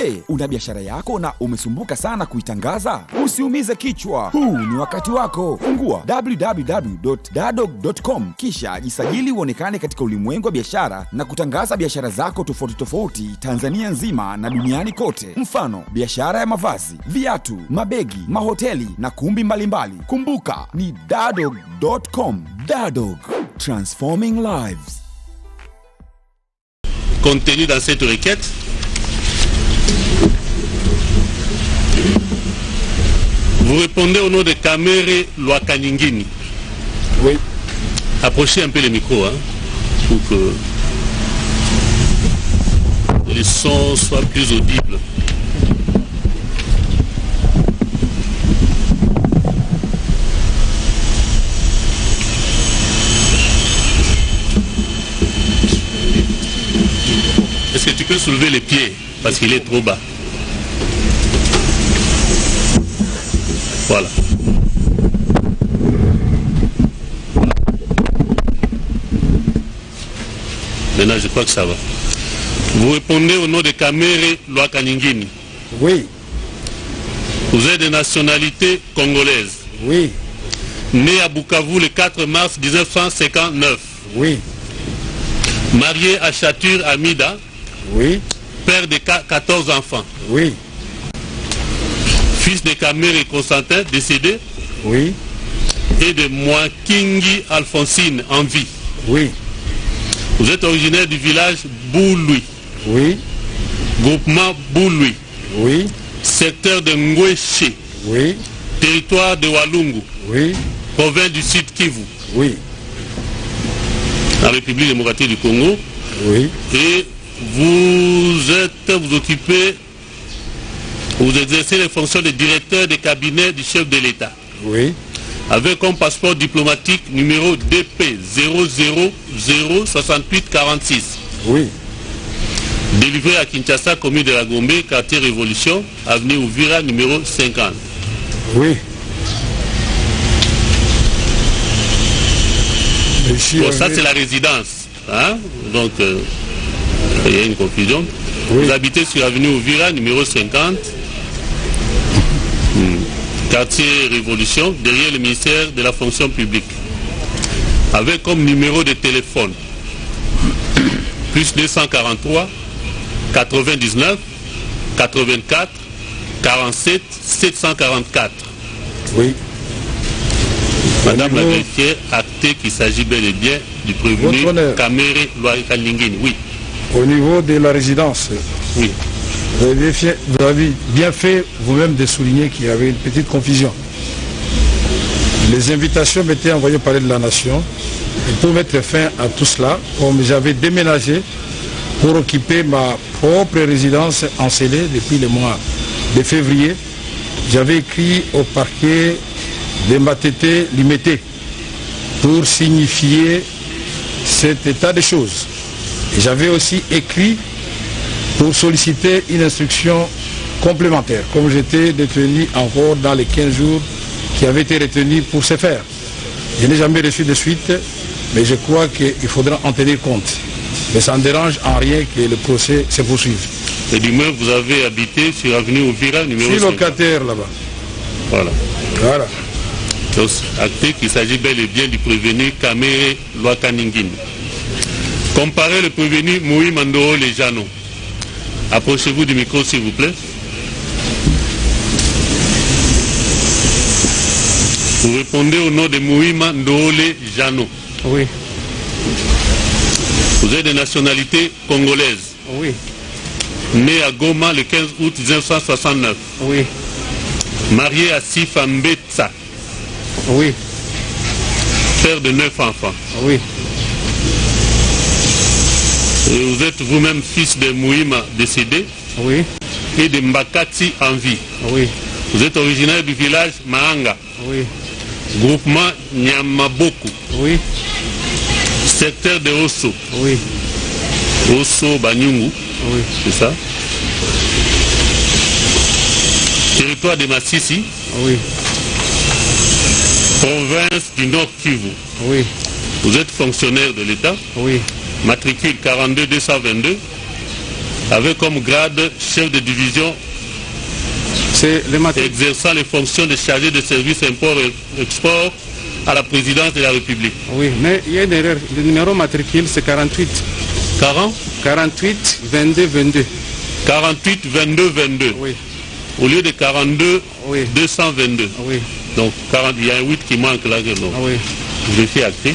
Je, una biashara yako na umesumbuka sana kuitangaza? Usiumize kichwa. Huu ni wakati wako. Fungua www.dadog.com kisha jisajili uonekane katika ulimwengu wa biashara na kutangaza biashara zako tofauti tofauti Tanzania nzima na duniani kote. Mfano, biashara ya mavazi, viatu, mabegi, mahoteli na kumbi mbalimbali. Kumbuka ni dadog.com. Dadog, transforming lives. Contenu dans cette requête, vous répondez au nom de Kamere Lwakanyingini. Oui. Approchez un peu le micro, hein, pour que le son soit plus audible. Est-ce que tu peux soulever les pieds parce qu'il est trop bas? Voilà. Maintenant, je crois que ça va. Vous répondez au nom de Kamere Lwakanyingini. Oui. Vous êtes de nationalité congolaise. Oui. Né à Bukavu le 4 mars 1959. Oui. Marié à Chatur Amida. Oui. Père de 14 enfants. Oui. Fils de Kamere Constantin, décédé. Oui. Et de Mwakingi Alphonsine, en vie. Oui. Vous êtes originaire du village Bouloui. Oui. Groupement Bouloui. Oui. Secteur de Ngweche. Oui. Territoire de Walungu. Oui. Province du Sud Kivu. Oui. La République démocratique du Congo. Oui. Et vous occupez, vous exercez les fonctions de directeur de cabinet du chef de l'État. Oui. Avec comme passeport diplomatique numéro DP 0006846. Oui. Délivré à Kinshasa, commune de la Gombe, quartier Révolution, avenue Ouvira, numéro 50. Oui. Bon, ça c'est la résidence. Hein? Donc, il y a une confusion. Oui. Vous habitez sur avenue Ouvira, numéro 50. Quartier Révolution, derrière le ministère de la fonction publique. Avec comme numéro de téléphone plus 243 99 84 47 744. Oui. Madame la greffière, actée qu'il s'agit bel et bien du prévenu Kamere Lwakanyingini. Oui. Au niveau de la résidence, oui. Vous avez bien fait vous-même de souligner qu'il y avait une petite confusion. Les invitations m'étaient envoyées par de la nation. Et pour mettre fin à tout cela, comme j'avais déménagé pour occuper ma propre résidence encelée depuis le mois de février, j'avais écrit au parquet de Matete Limité pour signifier cet état de choses. Et j'avais aussi écrit pour solliciter une instruction complémentaire, comme j'étais détenu encore dans les 15 jours qui avaient été retenus pour ce faire. Je n'ai jamais reçu de suite, mais je crois qu'il faudra en tenir compte. Mais ça ne dérange en rien que le procès se poursuive. Et du moins, vous avez habité sur avenue Ouvira, numéro 50. Je suis locataire là-bas. Voilà. Voilà. Donc, acté qu'il s'agit bel et bien du prévenu Kamere Lwakanyingini. Comparez le prévenu Moui Mandoro Lejano. Approchez-vous du micro s'il vous plaît. Vous répondez au nom de Mouima Ndole Jano. Oui. Vous êtes de nationalité congolaise. Oui. Né à Goma le 15 août 1969. Oui. Marié à Sifa Mbetsa. Oui. Père de 9 enfants. Oui. Et vous êtes vous-même fils de Mouima décédé. Oui. Et de Mbakati en vie. Oui. Vous êtes originaire du village Mahanga. Oui. Groupement Nyamaboku. Oui. Secteur de Osso. Oui. Osso Banyungu. Oui. C'est ça. Territoire de Massissi. Oui. Province du Nord Kivu. Oui. Vous êtes fonctionnaire de l'État. Oui. Matricule 42 222. avec comme grade chef de division exerçant les fonctions de chargé de service import-export à la présidence de la République. Oui, mais il y a une erreur. Le numéro matricule, c'est 48. 48 22 22. 48 22 22. Oui. Au lieu de 42 oui. 222. Oui. Donc il y a un 8 qui manque là. Non. Oui. Je fais acter.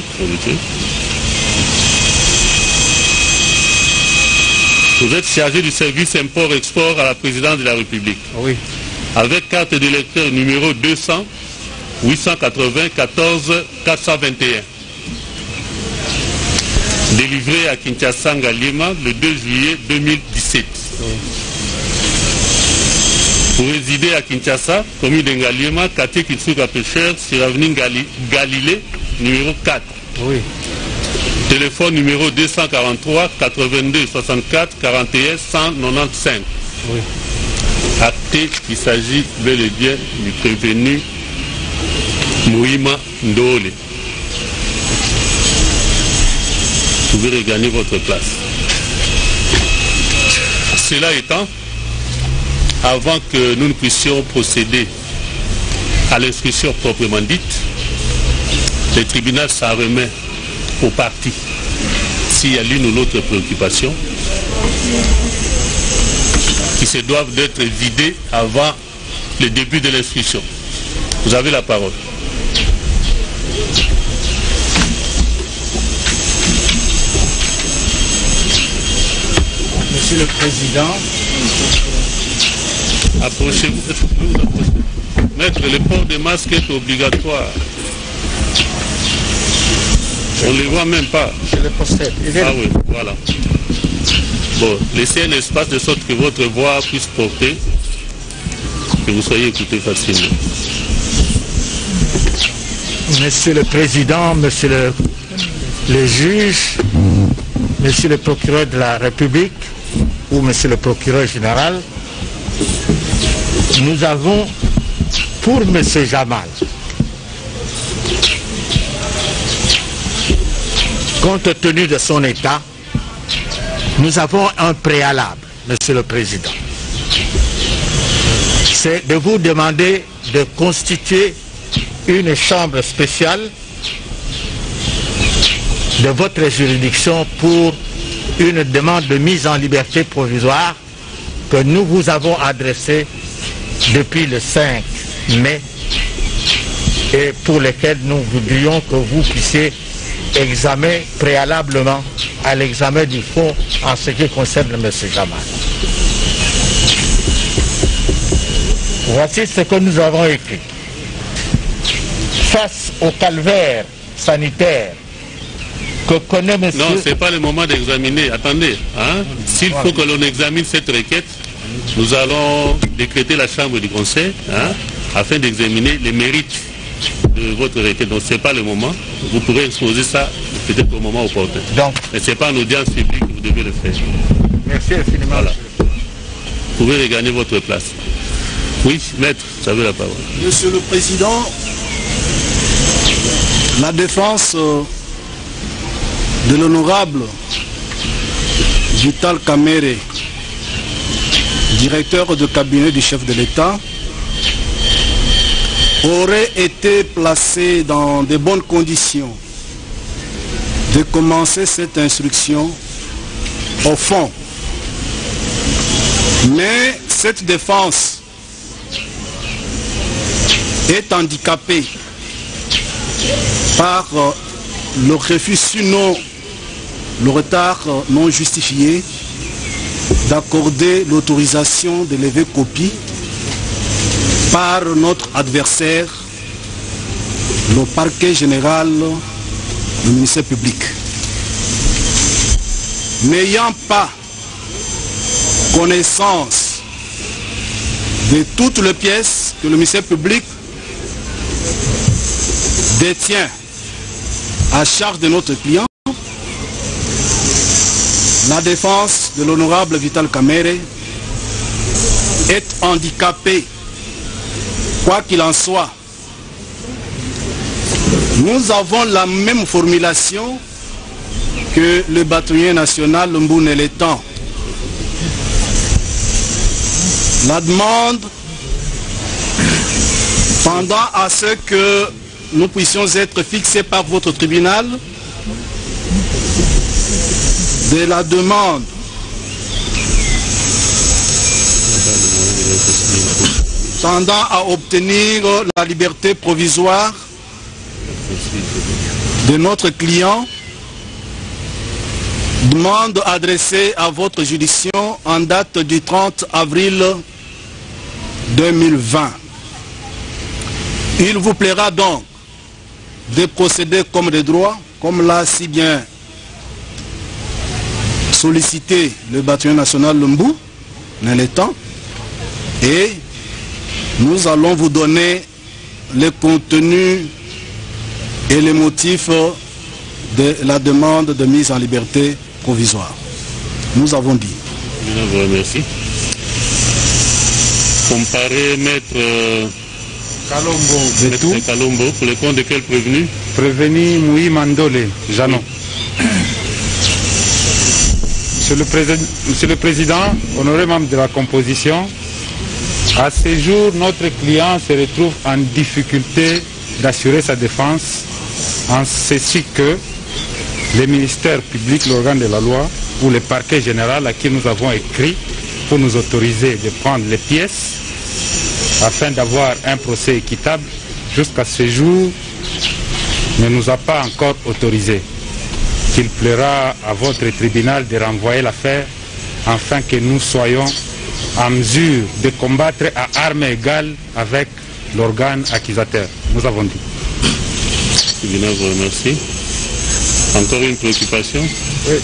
Vous êtes chargé du service import-export à la présidence de la République. Oui. Avec carte d'électeur numéro 200 880 14 421. Délivré à Kinshasa Ngaliema le 2 juillet 2017. Oui. Vous résidez à Kinshasa, commune de Ngaliema, quartier Kitsuka Pêcheur, sur avenue Galilée, numéro 4. Oui. Téléphone numéro 243 82 64 41 195. Oui. Acté qu'il s'agit bel et bien du prévenu Mouima Ndole. Vous pouvez regagner votre place. Cela étant, avant que nous ne puissions procéder à l'instruction proprement dite, le tribunal s'en remet aux parties s'il y a l'une ou l'autre préoccupation qui se doivent d'être vidées avant le début de l'instruction. Vous avez la parole. Monsieur le Président, approchez-vous. Maître, le port de masque est obligatoire. On ne les voit même pas. Je le possède. Ah oui, voilà. Bon, laissez un espace de sorte que votre voix puisse porter, que vous soyez écouté facilement. Monsieur le Président, Monsieur le juge, Monsieur le procureur de la République ou Monsieur le procureur général, nous avons pour Monsieur Jamal, compte tenu de son état, nous avons un préalable, Monsieur le Président. C'est de vous demander de constituer une chambre spéciale de votre juridiction pour une demande de mise en liberté provisoire que nous vous avons adressée depuis le 5 mai et pour lesquelles nous voudrions que vous puissiez examiner préalablement à l'examen du fond en ce qui concerne M. Jamal. Voici ce que nous avons écrit. Face au calvaire sanitaire que connaît M. Non, ce n'est pas le moment d'examiner. Attendez, hein? S'il faut que l'on examine cette requête, nous allons décréter la chambre du conseil, hein, afin d'examiner les mérites de votre requête. Donc ce n'est pas le moment. Vous pourrez exposer ça peut-être au moment opportun. Donc, mais ce n'est pas en audience publique que vous devez le faire. Merci infiniment. Voilà. Vous pouvez regagner votre place. Oui, maître, vous avez la parole. Monsieur le Président, la défense de l'honorable Vital Kamerhe, directeur de cabinet du chef de l'État, aurait été placée dans de bonnes conditions de commencer cette instruction au fond. Mais cette défense est handicapée par le refus, sinon le retard non justifié d'accorder l'autorisation de lever copie par notre adversaire, le parquet général du ministère public. N'ayant pas connaissance de toutes les pièces que le ministère public détient à charge de notre client, la défense de l'honorable Vital Kamerhe est handicapée. Quoi qu'il en soit, nous avons la même formulation que le bâtonnier national Mboune Letan La demande pendant à ce que nous puissions être fixés par votre tribunal de la demande tendant à obtenir la liberté provisoire de notre client, demande adressée à votre juridiction en date du 30 avril 2020. Il vous plaira donc de procéder comme de droit, comme l'a si bien sollicité le bâtiment national Lumbu dans les temps, et nous allons vous donner le contenu et les motifs de la demande de mise en liberté provisoire. Nous avons dit. Je vous remercie. Comparé maître Kalombo, pour le compte de quel prévenu? Prévenu Moui Mandole, Janon. Monsieur le Président, honoré membre de la composition, à ce jour, notre client se retrouve en difficulté d'assurer sa défense en ceci que le ministère public, l'organe de la loi, ou le parquet général à qui nous avons écrit pour nous autoriser de prendre les pièces afin d'avoir un procès équitable, jusqu'à ce jour, ne nous a pas encore autorisé. Il plaira à votre tribunal de renvoyer l'affaire afin que nous soyons en mesure de combattre à armes égales avec l'organe accusateur. Nous avons dit. Le tribunal vous remercie. Encore une préoccupation? Oui,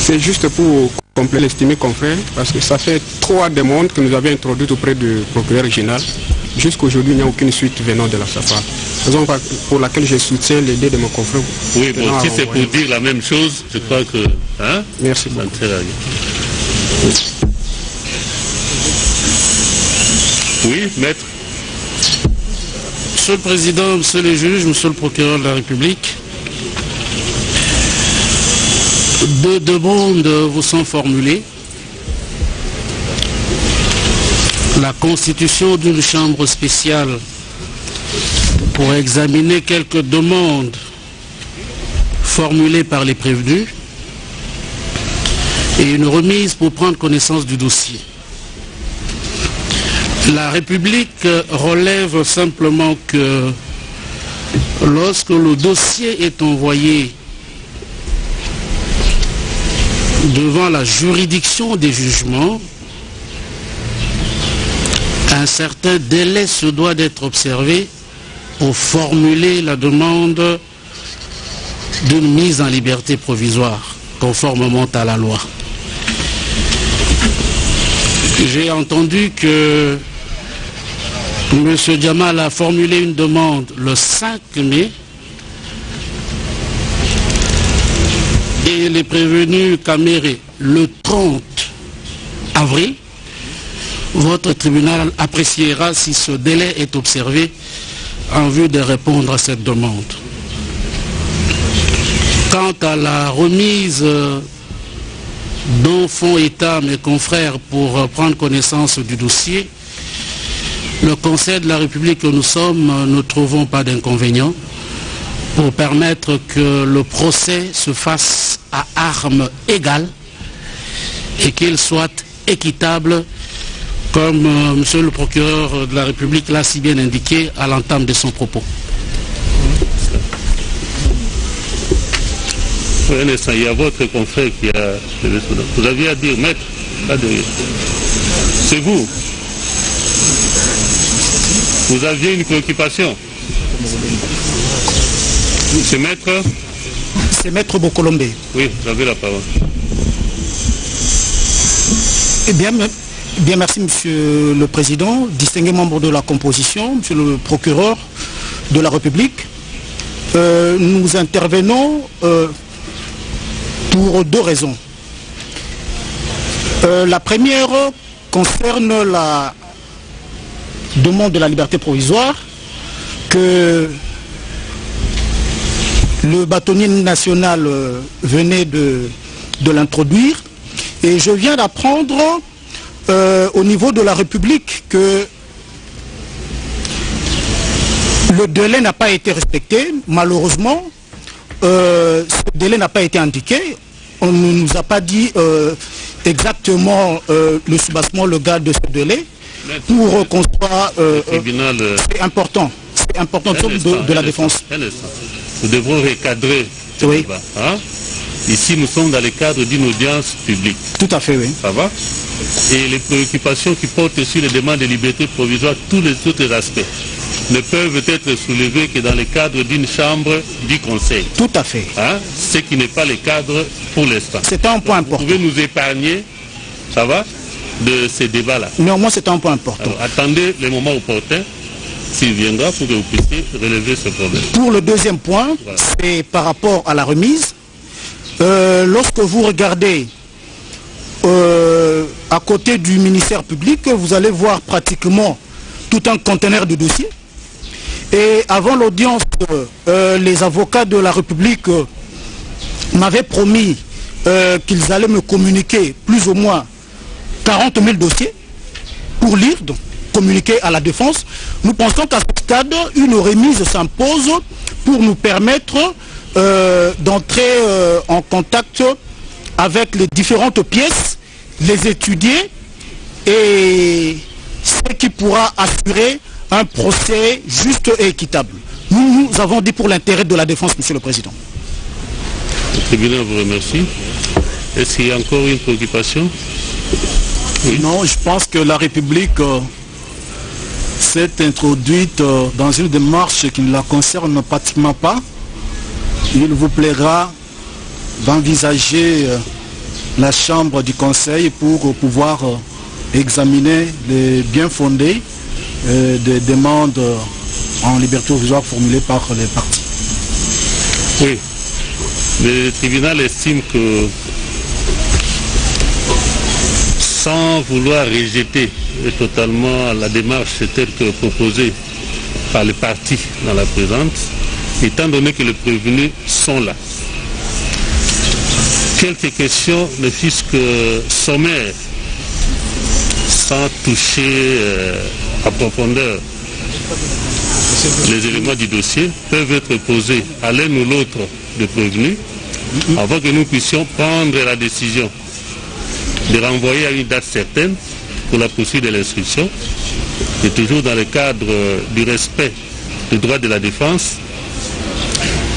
c'est juste pour compléter l'estimé confrère, parce que ça fait 3 demandes que nous avions introduites auprès du procureur régional. Jusqu'aujourd'hui, il n'y a aucune suite venant de la SAFA. Raison pour laquelle je soutiens l'idée de mon confrère. Oui, bon, si c'est pour dire la même chose, je crois que... Hein, merci beaucoup. Oui, maître. Monsieur le Président, Monsieur le juge, Monsieur le procureur de la République, 2 demandes vous sont formulées. La constitution d'une chambre spéciale pour examiner quelques demandes formulées par les prévenus et une remise pour prendre connaissance du dossier. La République relève simplement que lorsque le dossier est envoyé devant la juridiction des jugements, un certain délai se doit d'être observé pour formuler la demande d'une mise en liberté provisoire, conformément à la loi. J'ai entendu que M. Djamal a formulé une demande le 5 mai et les prévenus Caméré le 30 avril. Votre tribunal appréciera si ce délai est observé en vue de répondre à cette demande. Quant à la remise dont font état mes confrères pour prendre connaissance du dossier, le Conseil de la République que nous sommes ne trouvons pas d'inconvénient pour permettre que le procès se fasse à armes égales et qu'il soit équitable, comme Monsieur le procureur de la République l'a si bien indiqué à l'entame de son propos. Il y a votre confrère qui a... Vous aviez à dire, maître, pas derrière. C'est vous. Vous aviez une préoccupation. C'est maître? C'est maître Bokolombe. Oui, vous avez la parole. Eh bien, merci Monsieur le Président, distingué membre de la composition, Monsieur le procureur de la République. Nous intervenons pour 2 raisons. La première concerne la demande de la liberté provisoire que le bâtonnier national venait de l'introduire, et je viens d'apprendre au niveau de la République que le délai n'a pas été respecté. Malheureusement, ce délai n'a pas été indiqué. On ne nous a pas dit exactement le soubassement, le gars de ce délai pour qu'on soit... c'est important. C'est important de la défense. Nous devrons recadrer ce débat. Hein? Ici, nous sommes dans le cadre d'une audience publique. Tout à fait, oui. Ça va? Et les préoccupations qui portent sur les demandes de liberté provisoire, tous les autres aspects, ne peuvent être soulevés que dans le cadre d'une chambre du Conseil. Tout à fait. Hein? Ce qui n'est pas le cadre pour l'instant. C'est un point important. Vous pouvez nous épargner, ça va, de ces débats-là. Néanmoins, c'est un point important. Alors, attendez le moment opportun, s'il viendra, pour que vous puissiez relever ce problème. Pour le deuxième point, voilà, c'est par rapport à la remise. Lorsque vous regardez à côté du ministère public, vous allez voir pratiquement tout un conteneur de dossiers. Et avant l'audience, les avocats de la République m'avaient promis qu'ils allaient me communiquer plus ou moins 40 000 dossiers pour lire, donc communiquer à la défense. Nous pensons qu'à ce stade, une remise s'impose pour nous permettre d'entrer en contact avec les différentes pièces, les étudier et ce qui pourra assurer un procès juste et équitable. Nous avons dit pour l'intérêt de la défense, Monsieur le Président. Le tribunal vous remercie. Est-ce qu'il y a encore une préoccupation? Oui. Non, je pense que la République s'est introduite dans une démarche qui ne la concerne pratiquement pas. Il vous plaira d'envisager la Chambre du Conseil pour pouvoir examiner les bien fondés des demandes en liberté provisoire formulées par les partis. Oui. Le tribunal estime que sans vouloir rejeter totalement la démarche telle que proposée par les partis dans la présente, étant donné que les prévenus sont là. Quelques questions, ne fût-ce que sommaires, sans toucher à profondeur les éléments du dossier, peuvent être posés à l'un ou l'autre des prévenus avant que nous puissions prendre la décision de renvoyer à une date certaine pour la poursuite de l'instruction, et toujours dans le cadre du respect du droit de la défense,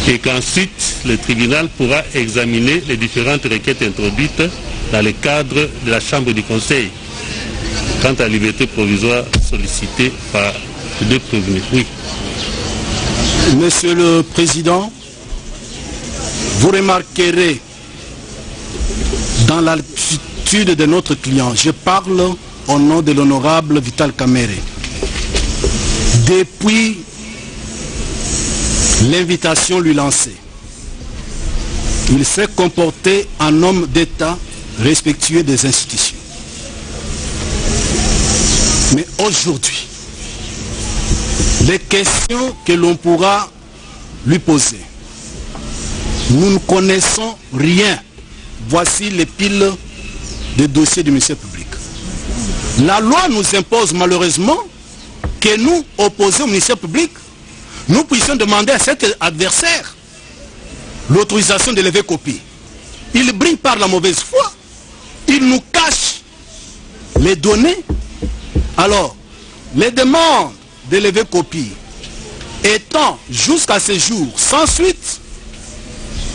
et qu'ensuite le tribunal pourra examiner les différentes requêtes introduites dans le cadre de la Chambre du Conseil quant à la liberté provisoire sollicitée par les deux prévenus. Oui. Monsieur le Président, vous remarquerez dans l'attitude de notre client, je parle au nom de l'honorable Vital Kamerhe, depuis l'invitation lui lancée, il s'est comporté en homme d'État respectueux des institutions. Mais aujourd'hui, les questions que l'on pourra lui poser, nous ne connaissons rien. Voici les piles de dossiers du ministère public. La loi nous impose malheureusement que nous, opposés au ministère public, nous puissions demander à cet adversaire l'autorisation de lever copie. Il brille par la mauvaise foi. Il nous cache les données. Alors, les demandes de lever copie étant jusqu'à ce jour sans suite,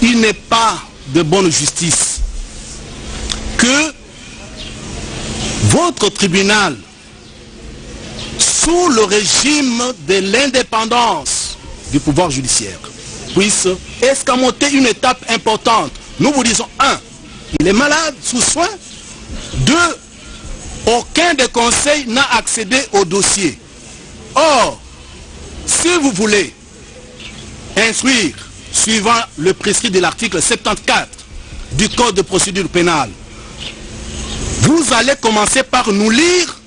il n'est pas de bonne justice que votre tribunal, sous le régime de l'indépendance du pouvoir judiciaire, puisse escamoter une étape importante. Nous vous disons, 1, il est malade, sous soin. 2, aucun des conseils n'a accédé au dossier. Or, si vous voulez instruire, suivant le prescrit de l'article 74 du Code de procédure pénale, vous allez commencer par nous lire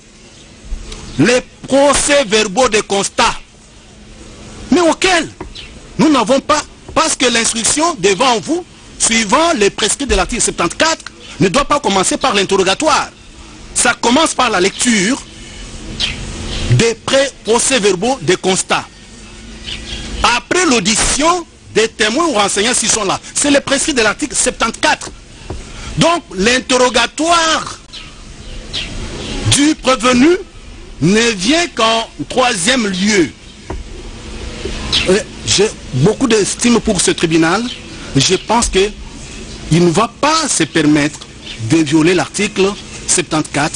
les procès-verbaux de constat, mais auxquels nous n'avons pas, parce que l'instruction devant vous, suivant les prescrits de l'article 74, ne doit pas commencer par l'interrogatoire. ça commence par la lecture des procès-verbaux des constats. Après l'audition des témoins ou renseignants s'ils sont là. C'est le prescrit de l'article 74. Donc l'interrogatoire du prévenu ne vient qu'en troisième lieu. J'ai beaucoup d'estime pour ce tribunal. Je pense qu'il ne va pas se permettre de violer l'article 74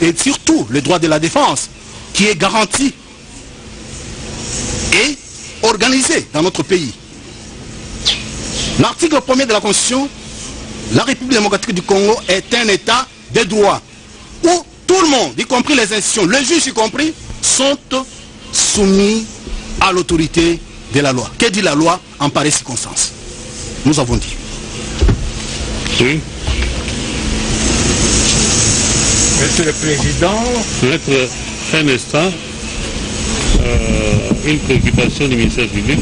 et surtout le droit de la défense qui est garanti et organisé dans notre pays. L'article 1er de la Constitution, la République démocratique du Congo est un État de droit où tout le monde, y compris les institutions, les juges y compris, sont soumis à l'autorité de la loi. Que dit la loi en pareille circonstance? Nous avons dit. Oui. Monsieur le Président. Maître, un instant. Une préoccupation du ministère public.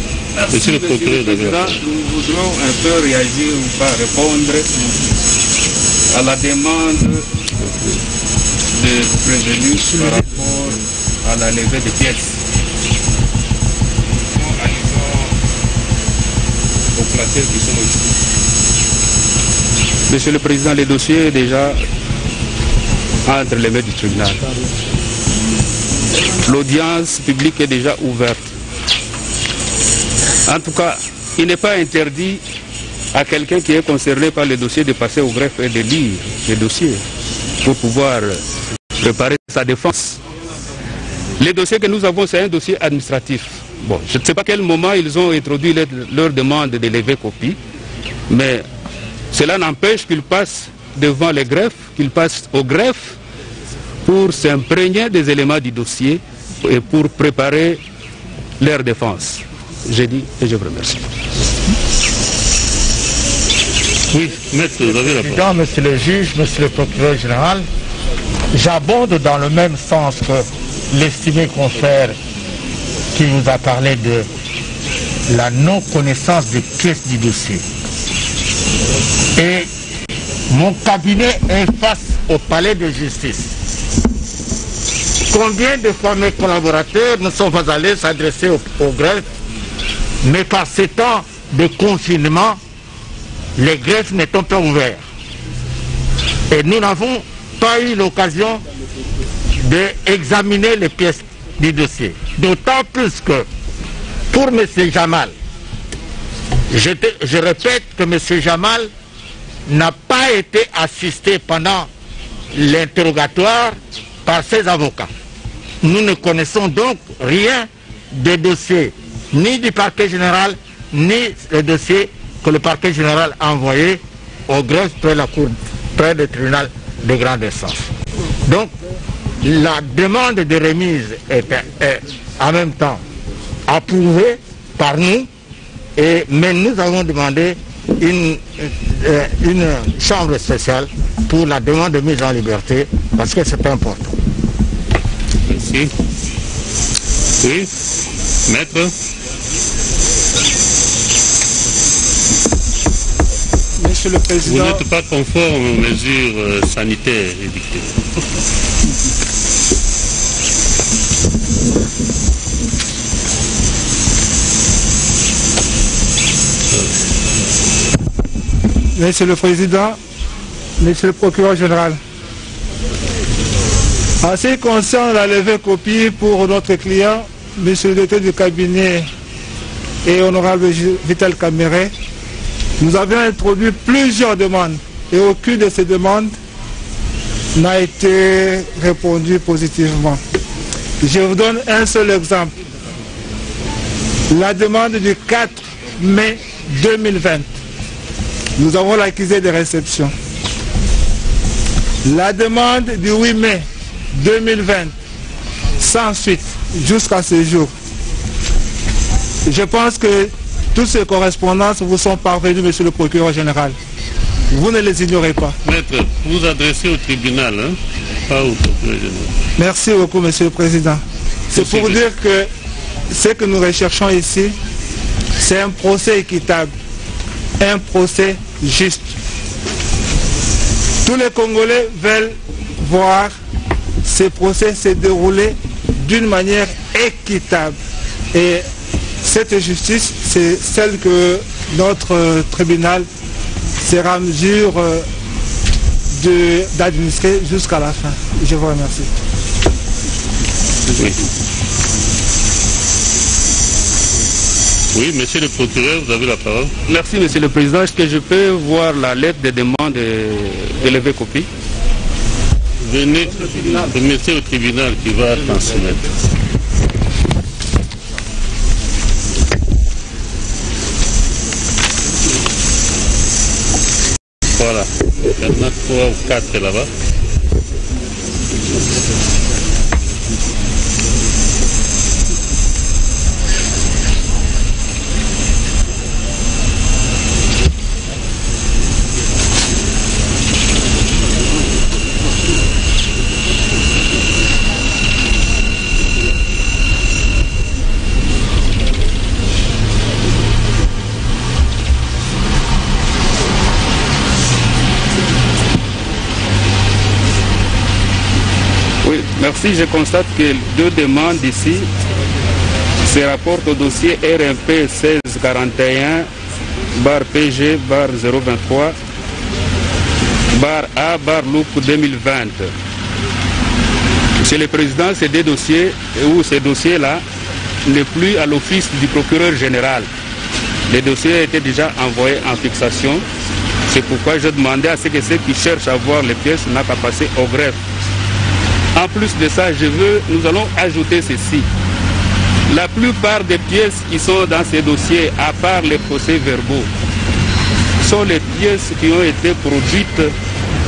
Monsieur le procureur de la nous voudrons un peu réagir ou pas répondre à la demande de prévenus par rapport à la levée des pièces. Aux placeurs qui sont ici. Monsieur le Président, le dossier est déjà entre les mains du tribunal. L'audience publique est déjà ouverte. En tout cas, il n'est pas interdit à quelqu'un qui est concerné par le dossier de passer au greffe et de lire le dossier pour pouvoir préparer sa défense. Le dossier que nous avons, c'est un dossier administratif. Bon, je ne sais pas à quel moment ils ont introduit leur demande de lever copie, mais cela n'empêche qu'ils passent devant les greffes, qu'ils passent au greffe pour s'imprégner des éléments du dossier et pour préparer leur défense. J'ai dit et je vous remercie. Oui, maître, vous avez la parole. Monsieur le juge, monsieur le procureur général, j'abonde dans le même sens que l'estimé confrère qui vous a parlé de la non-connaissance des pièces du dossier. Et mon cabinet est face au palais de justice. Combien de fois mes collaborateurs ne sont pas allés s'adresser au greffe, mais par ces temps de confinement, les greffes n'étant pas ouverts. Et nous n'avons pas eu l'occasion d'examiner les pièces du dossier. D'autant plus que pour M. Jamal, je répète que M. Jamal n'a pas été assisté pendant l'interrogatoire par ses avocats. Nous ne connaissons donc rien des dossiers, ni du parquet général, ni le dossier que le parquet général a envoyé au greffe près du tribunal de grande instance. Donc, la demande de remise est en même temps approuvée par nous, mais nous avons demandé une chambre spéciale pour la demande de mise en liberté parce que c'est important. Merci. Oui, maître. Monsieur le Président. Vous n'êtes pas conforme aux mesures sanitaires édictées. Monsieur le Président, Monsieur le Procureur général, en ce qui concerne la levée copie pour notre client, Monsieur le directeur du cabinet et honorable Vital Caméré, nous avions introduit plusieurs demandes et aucune de ces demandes n'a été répondue positivement. Je vous donne un seul exemple. La demande du 4 mai 2020. Nous avons l'accusé de réception. La demande du 8 mai 2020, sans suite, jusqu'à ce jour. Je pense que toutes ces correspondances vous sont parvenues, Monsieur le Procureur général. Vous ne les ignorez pas. Maître, vous adressez au tribunal, hein, pas au procureur général. Merci beaucoup, Monsieur le Président. C'est pour dire que ce que nous recherchons ici, c'est un procès équitable, un procès juste. Tous les Congolais veulent voir ces procès se dérouler d'une manière équitable. Et cette justice, c'est celle que notre tribunal sera en mesure d'administrer jusqu'à la fin. Je vous remercie. Oui. Oui, monsieur le procureur, vous avez la parole. Merci, monsieur le président. Est-ce que je peux voir la lettre de demande de lever copie? Venez, remettez au tribunal qui va transmettre. Voilà, il y en a 3 ou 4 là-bas. Merci, je constate que 2 demandes ici se rapportent au dossier RMP 1641 /PG /023 /A /Loup 2020. Monsieur le Président, ces 2 dossiers, où ces dossiers-là n'est plus à l'office du procureur général. Les dossiers étaient déjà envoyés en fixation. C'est pourquoi je demandais à ceux qui cherchent à voir les pièces n'ont qu'à passer au greffe. En plus de ça, nous allons ajouter ceci. La plupart des pièces qui sont dans ces dossiers, à part les procès-verbaux, sont les pièces qui ont été produites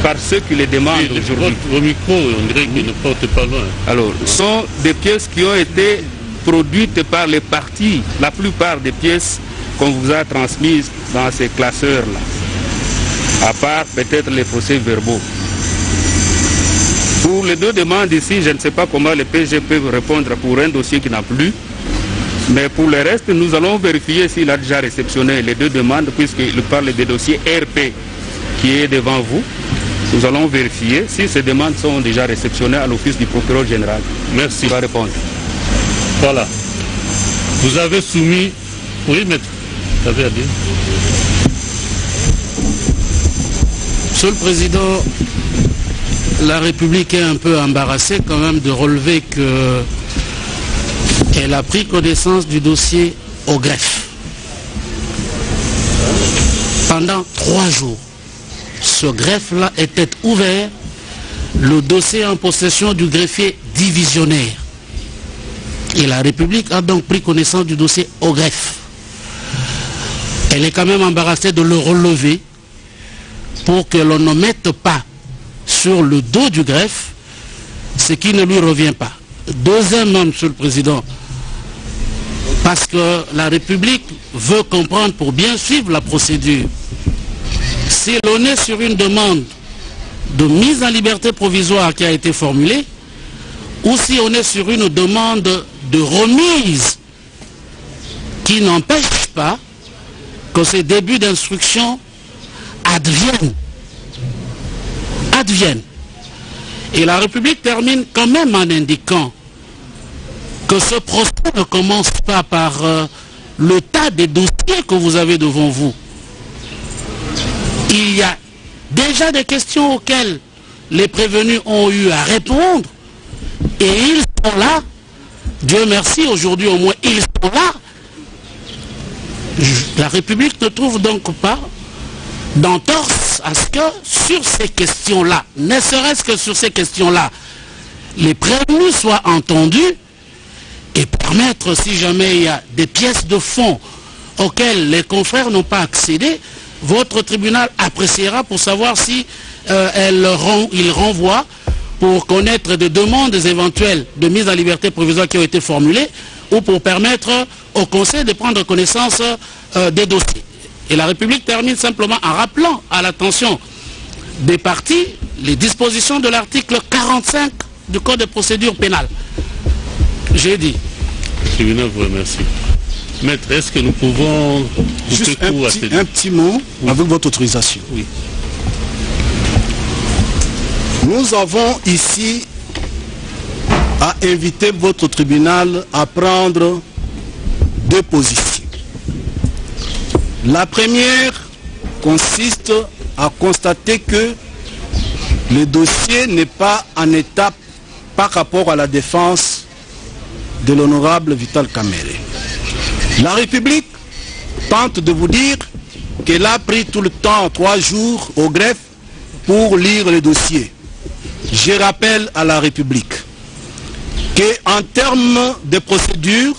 par ceux qui les demandent aujourd'hui. Au micro, on dirait qu'il ne porte pas loin. Alors, sont des pièces qui ont été produites par les parties, la plupart des pièces qu'on vous a transmises dans ces classeurs-là, à part peut-être les procès-verbaux. Pour les 2 demandes ici, je ne sais pas comment les PG peuvent répondre pour un dossier qui n'a plus. Mais pour le reste, nous allons vérifier s'il a déjà réceptionné les 2 demandes, puisqu'il parle des dossiers RP qui est devant vous. Nous allons vérifier si ces demandes sont déjà réceptionnées à l'office du procureur général. Merci. Il va répondre. Voilà. Vous avez soumis... Oui, maître. Vous avez à dire. Monsieur le Président, la République est un peu embarrassée quand même de relever qu'elle a pris connaissance du dossier au greffe. Pendant 3 jours, ce greffe-là était ouvert, le dossier en possession du greffier divisionnaire. Et la République a donc pris connaissance du dossier au greffe. Elle est quand même embarrassée de le relever pour que l'on ne mette pas sur le dos du greffe ce qui ne lui revient pas. Deuxièmement, Monsieur le Président, parce que la République veut comprendre pour bien suivre la procédure, si l'on est sur une demande de mise en liberté provisoire qui a été formulée, ou si on est sur une demande de remise qui n'empêche pas que ces débuts d'instruction adviennent. Et la République termine quand même en indiquant que ce procès ne commence pas par le tas des dossiers que vous avez devant vous. Il y a déjà des questions auxquelles les prévenus ont eu à répondre et ils sont là. Dieu merci, aujourd'hui au moins ils sont là. La République ne trouve donc pas d'entorse à ce que sur ces questions-là, ne serait-ce que sur ces questions-là, les prévenus soient entendus et permettre, si jamais il y a des pièces de fond auxquelles les confrères n'ont pas accédé, votre tribunal appréciera pour savoir si il renvoie pour connaître des demandes éventuelles de mise en liberté provisoire qui ont été formulées ou pour permettre au Conseil de prendre connaissance des dossiers. Et la République termine simplement en rappelant à l'attention des parties les dispositions de l'article 45 du Code de procédure pénale. J'ai dit. Le tribunal vous remercie. Maître, est-ce que nous pouvons... Juste un petit mot, oui, avec votre autorisation. Oui. Nous avons ici à inviter votre tribunal à prendre deux positions. La première consiste à constater que le dossier n'est pas en étape par rapport à la défense de l'honorable Vital Kamerhe. La République tente de vous dire qu'elle a pris tout le temps, 3 jours, au greffe pour lire le dossier. Je rappelle à la République qu'en termes de procédure,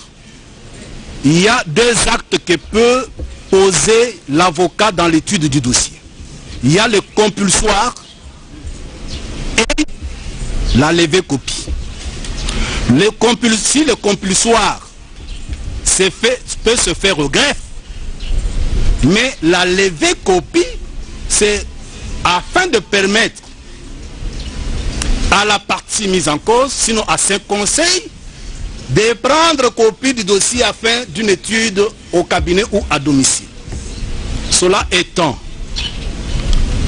il y a 2 actes que peut poser l'avocat dans l'étude du dossier. Il y a le compulsoire et la levée copie. Si le compulsoire peut se faire au greffe, mais la levée copie, c'est afin de permettre à la partie mise en cause, sinon à ses conseils, de prendre copie du dossier afin d'une étude au cabinet ou à domicile. Cela étant,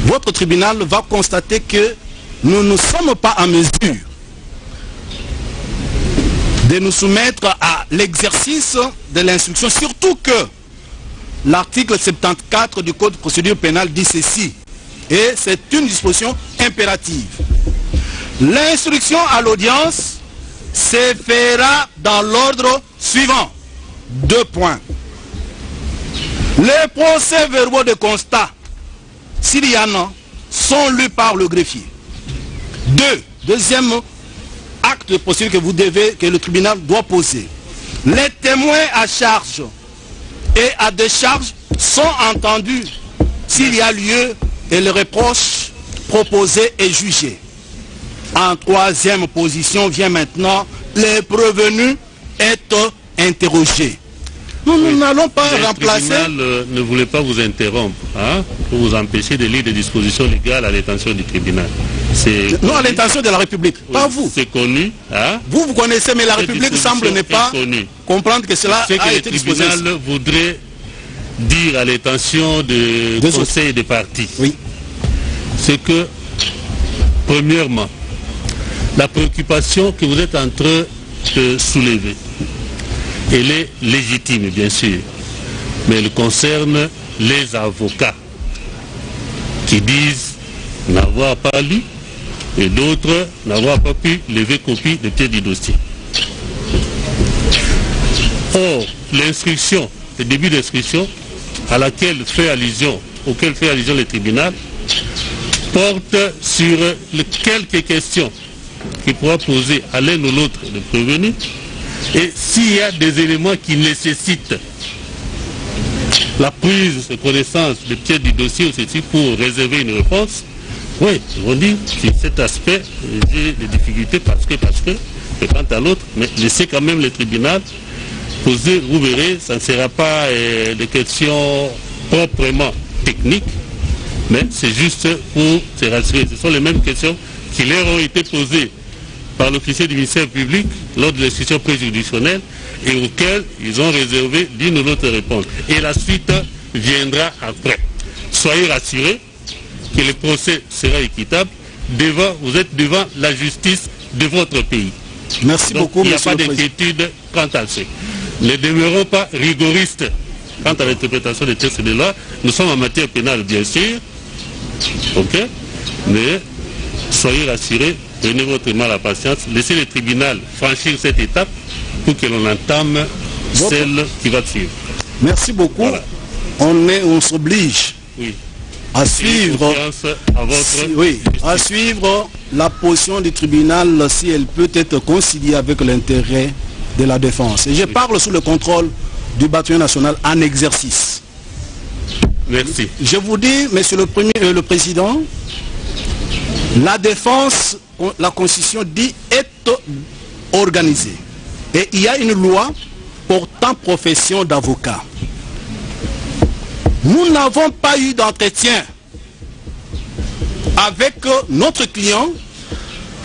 votre tribunal va constater que nous ne sommes pas en mesure de nous soumettre à l'exercice de l'instruction, surtout que l'article 74 du Code de procédure pénale dit ceci, et c'est une disposition impérative. L'instruction à l'audience se fera dans l'ordre suivant. 2 points. Les procès-verbaux de constat, s'il y en a, sont lus par le greffier. Deuxième acte de procédure que le tribunal doit poser. Les témoins à charge et à décharge sont entendus s'il y a lieu et le reproche proposé et jugé. En 3e position vient maintenant les prévenus être interrogés. Nous n'allons pas remplacer... Le tribunal ne voulait pas vous interrompre, hein, pour vous empêcher de lire des dispositions légales à l'intention du tribunal. Non, à l'intention de la République, oui, pas vous. C'est connu. Hein? Vous connaissez, mais la République semble ne pas comprendre que cela a été disposé. Le tribunal voudrait dire à l'intention du conseil des parties, oui, c'est que, premièrement, la préoccupation que vous êtes en train de soulever, elle est légitime, bien sûr, mais elle concerne les avocats qui disent n'avoir pas lu et d'autres n'avoir pas pu lever copie de pied du dossier. Or, l'instruction, le début d'instruction auquel fait allusion le tribunal, porte sur quelques questions qu'il pourra poser à l'un ou l'autre de prévenu, et s'il y a des éléments qui nécessitent la prise de connaissance de pied du dossier ou ceci pour réserver une réponse, oui, ils vont dire sur cet aspect, j'ai des difficultés parce que, et quant à l'autre, mais laissez quand même le tribunal poser, vous verrez, ça ne sera pas des questions proprement techniques, mais c'est juste pour se rassurer. Ce sont les mêmes questions qui leur ont été posées par l'officier du ministère public lors de l'instruction préjudicielle et auxquelles ils ont réservé l'une ou l'autre réponse. Et la suite viendra après. Soyez rassurés que le procès sera équitable. Vous êtes devant la justice de votre pays. Merci beaucoup, il n'y a pas d'inquiétude quant à ça. Ne demeurons pas rigoristes quant à l'interprétation des textes de loi. Nous sommes en matière pénale, bien sûr. Ok, mais soyez rassurés, prenez votre mal à la patience, laissez le tribunal franchir cette étape pour que l'on entame celle qui va suivre. Merci beaucoup. Voilà. On s'oblige, oui, à suivre, à suivre la position du tribunal si elle peut être conciliée avec l'intérêt de la défense. Et je parle sous le contrôle du bataillon national en exercice. Merci. Je vous dis, monsieur le président, la défense, la Constitution dit, est organisée. Et il y a une loi portant profession d'avocat. Nous n'avons pas eu d'entretien avec notre client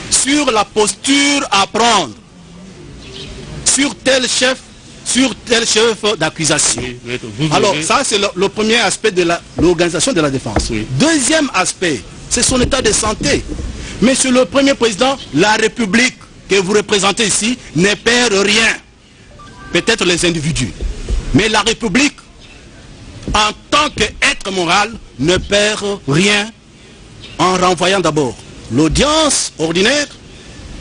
sur la posture à prendre sur tel chef d'accusation. Oui, alors ça c'est le premier aspect de l'organisation de la défense. Oui. Deuxième aspect, c'est son état de santé. Monsieur le Premier Président, la République que vous représentez ici ne perd rien. Peut-être les individus. Mais la République, en tant qu'être moral, ne perd rien en renvoyant d'abord l'audience ordinaire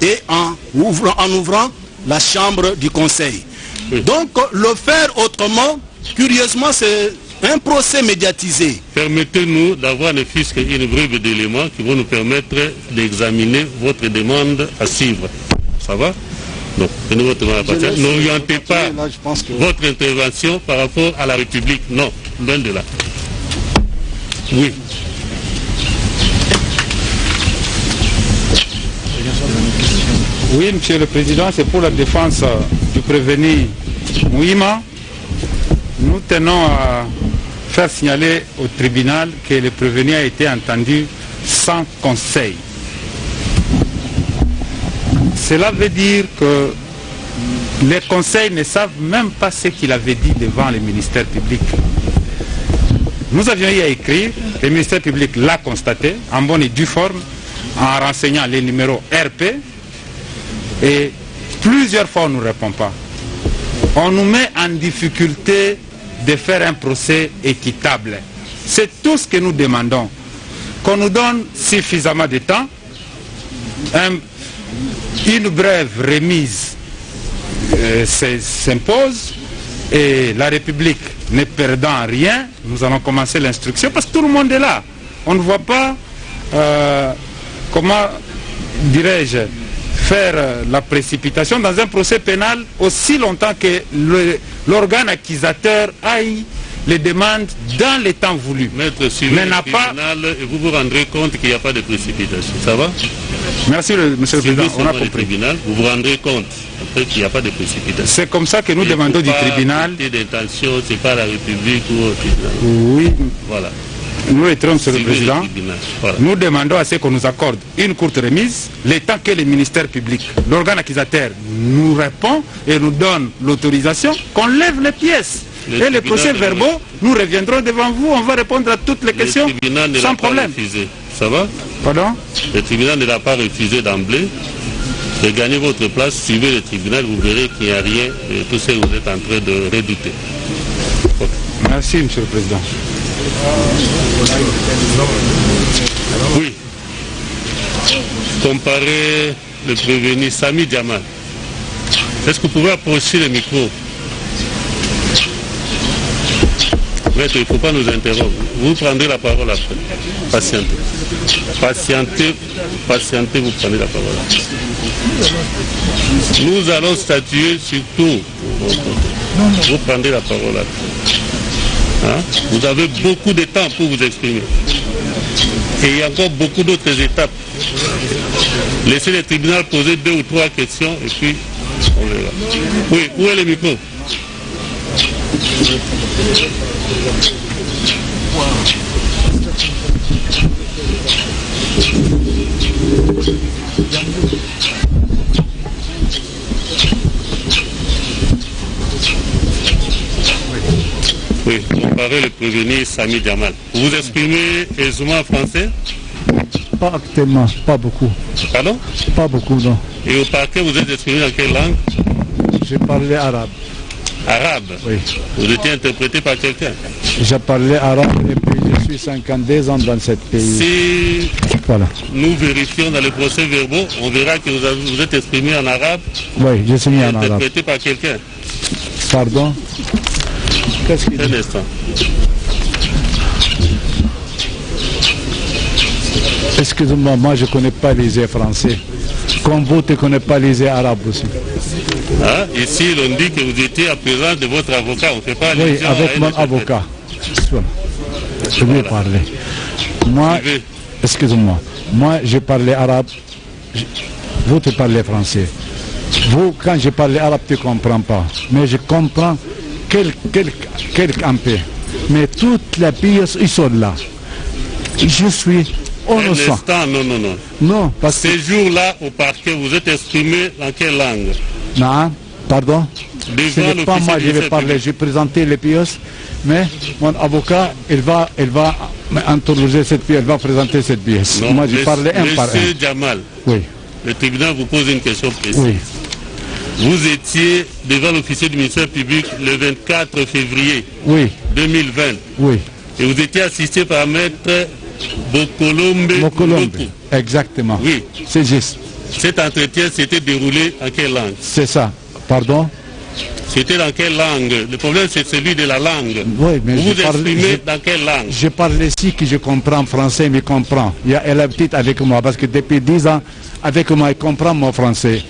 et en ouvrant la chambre du Conseil. Oui. Donc, le faire autrement, curieusement, c'est un procès médiatisé. Permettez-nous d'avoir ne fût-ce qu'une brève d'éléments qui vont nous permettre d'examiner votre demande à suivre. Ça va? Donc, n'orientez pas votre intervention par rapport à la République. Non, loin de là. Oui. Oui, Monsieur le Président, c'est pour la défense du prévenu Mouima. Nous tenons à faire signaler au tribunal que le prévenu a été entendu sans conseil. Cela veut dire que les conseils ne savent même pas ce qu'il avait dit devant le ministère public. Nous avions eu à écrire, le ministère public l'a constaté en bonne et due forme en renseignant les numéros RP et plusieurs fois on ne nous répond pas. On nous met en difficulté de faire un procès équitable. C'est tout ce que nous demandons. Qu'on nous donne suffisamment de temps, une brève remise s'impose et la République ne perdant rien, nous allons commencer l'instruction parce que tout le monde est là. On ne voit pas comment, dirais-je, faire la précipitation dans un procès pénal aussi longtemps que l'organe accusateur aille les demandes dans les temps voulus. Maître, suivez le tribunal et vous vous rendrez compte qu'il n'y a pas de précipitation. Ça va? Merci, Monsieur le Président. On a compris. Tribunal, vous vous rendrez compte qu'il n'y a pas de précipitation. C'est comme ça que nous demandons du tribunal. D'intention, c'est pas la République ou au tribunal. Oui. Voilà. Nous étions, Monsieur le Président, voilà. Nous demandons à ce qu'on nous accorde une courte remise, le temps que le ministère public, l'organe accusateur, nous répond et nous donne l'autorisation qu'on lève les pièces. Et les procès-verbaux, nous reviendrons devant vous, on va répondre à toutes les questions sans problème. Refusé. Ça va? Pardon? Le tribunal ne l'a pas refusé d'emblée. Gagnez votre place, suivez le tribunal, vous verrez qu'il n'y a rien de tout ce que vous êtes en train de redouter. Okay. Merci, Monsieur le Président. Oui. Comparer le prévenu Sami Jamal. Est-ce que vous pouvez approcher le micro? Maître, il ne faut pas nous interrompre. Vous prendrez la parole après. Patientez. Patientez, vous prenez la parole après. Nous allons statuer sur tout. Vous prendrez la parole après. Hein? Vous avez beaucoup de temps pour vous exprimer. Et il y a encore beaucoup d'autres étapes. Laissez le tribunal poser 2 ou 3 questions et puis on verra. Oui, où est le micro? Oui, comparez le prévenu Sami Jamal. Vous vous exprimez aisément en français? Pas actuellement, pas beaucoup. Pardon? Pas beaucoup, non. Et au parquet, vous êtes exprimé dans quelle langue? J'ai parlé arabe. Arabe? Oui. Vous étiez interprété par quelqu'un? J'ai parlé arabe et puis je suis 52 ans dans ce pays. Si voilà. Nous vérifions dans les procès-verbaux, on verra que vous êtes exprimé en arabe. Oui, je suis mis en arabe. Interprété par quelqu'un. Pardon? Qu'est-ce qu'il dit? Un instant. Excusez-moi, moi je ne connais pas les français. Comme vous, tu ne connais pas les arabes aussi. Hein? Ici, on dit que vous étiez à présence de votre avocat. On ne fait pas oui, avec mon avocat. Je vais parler. Moi, excusez-moi, moi je parlais arabe, vous tu parlez français. Vous, quand je parle arabe, tu ne comprends pas. Mais je comprends quelques un peu. Mais toutes les pays, ils sont là. Je suis innocent. Non. Non, parce que... Ces jours-là, au parquet, vous êtes exprimé dans quelle langue? Non, pardon? devant n'est pas moi, je vais parler, j'ai présenté les pièces, mais mon avocat, il va interroger cette pièce, il va présenter cette pièce. Non, moi, j'ai parlé un par un. Monsieur Jamal, oui. Le tribunal vous pose une question précise. Oui. Vous étiez devant l'officier du ministère public le 24 février oui. 2020. Oui. Et vous étiez assisté par maître Bokolombe. Exactement. Oui. C'est juste. Cet entretien s'était déroulé en quelle langue? C'est ça. Pardon? C'était dans quelle langue? Le problème c'est celui de la langue. Oui, mais vous vous exprimez dans quelle langue? Je parle ici que je comprends français, mais comprend. Elle est petite avec moi, parce que depuis 10 ans, avec moi, il comprend mon français.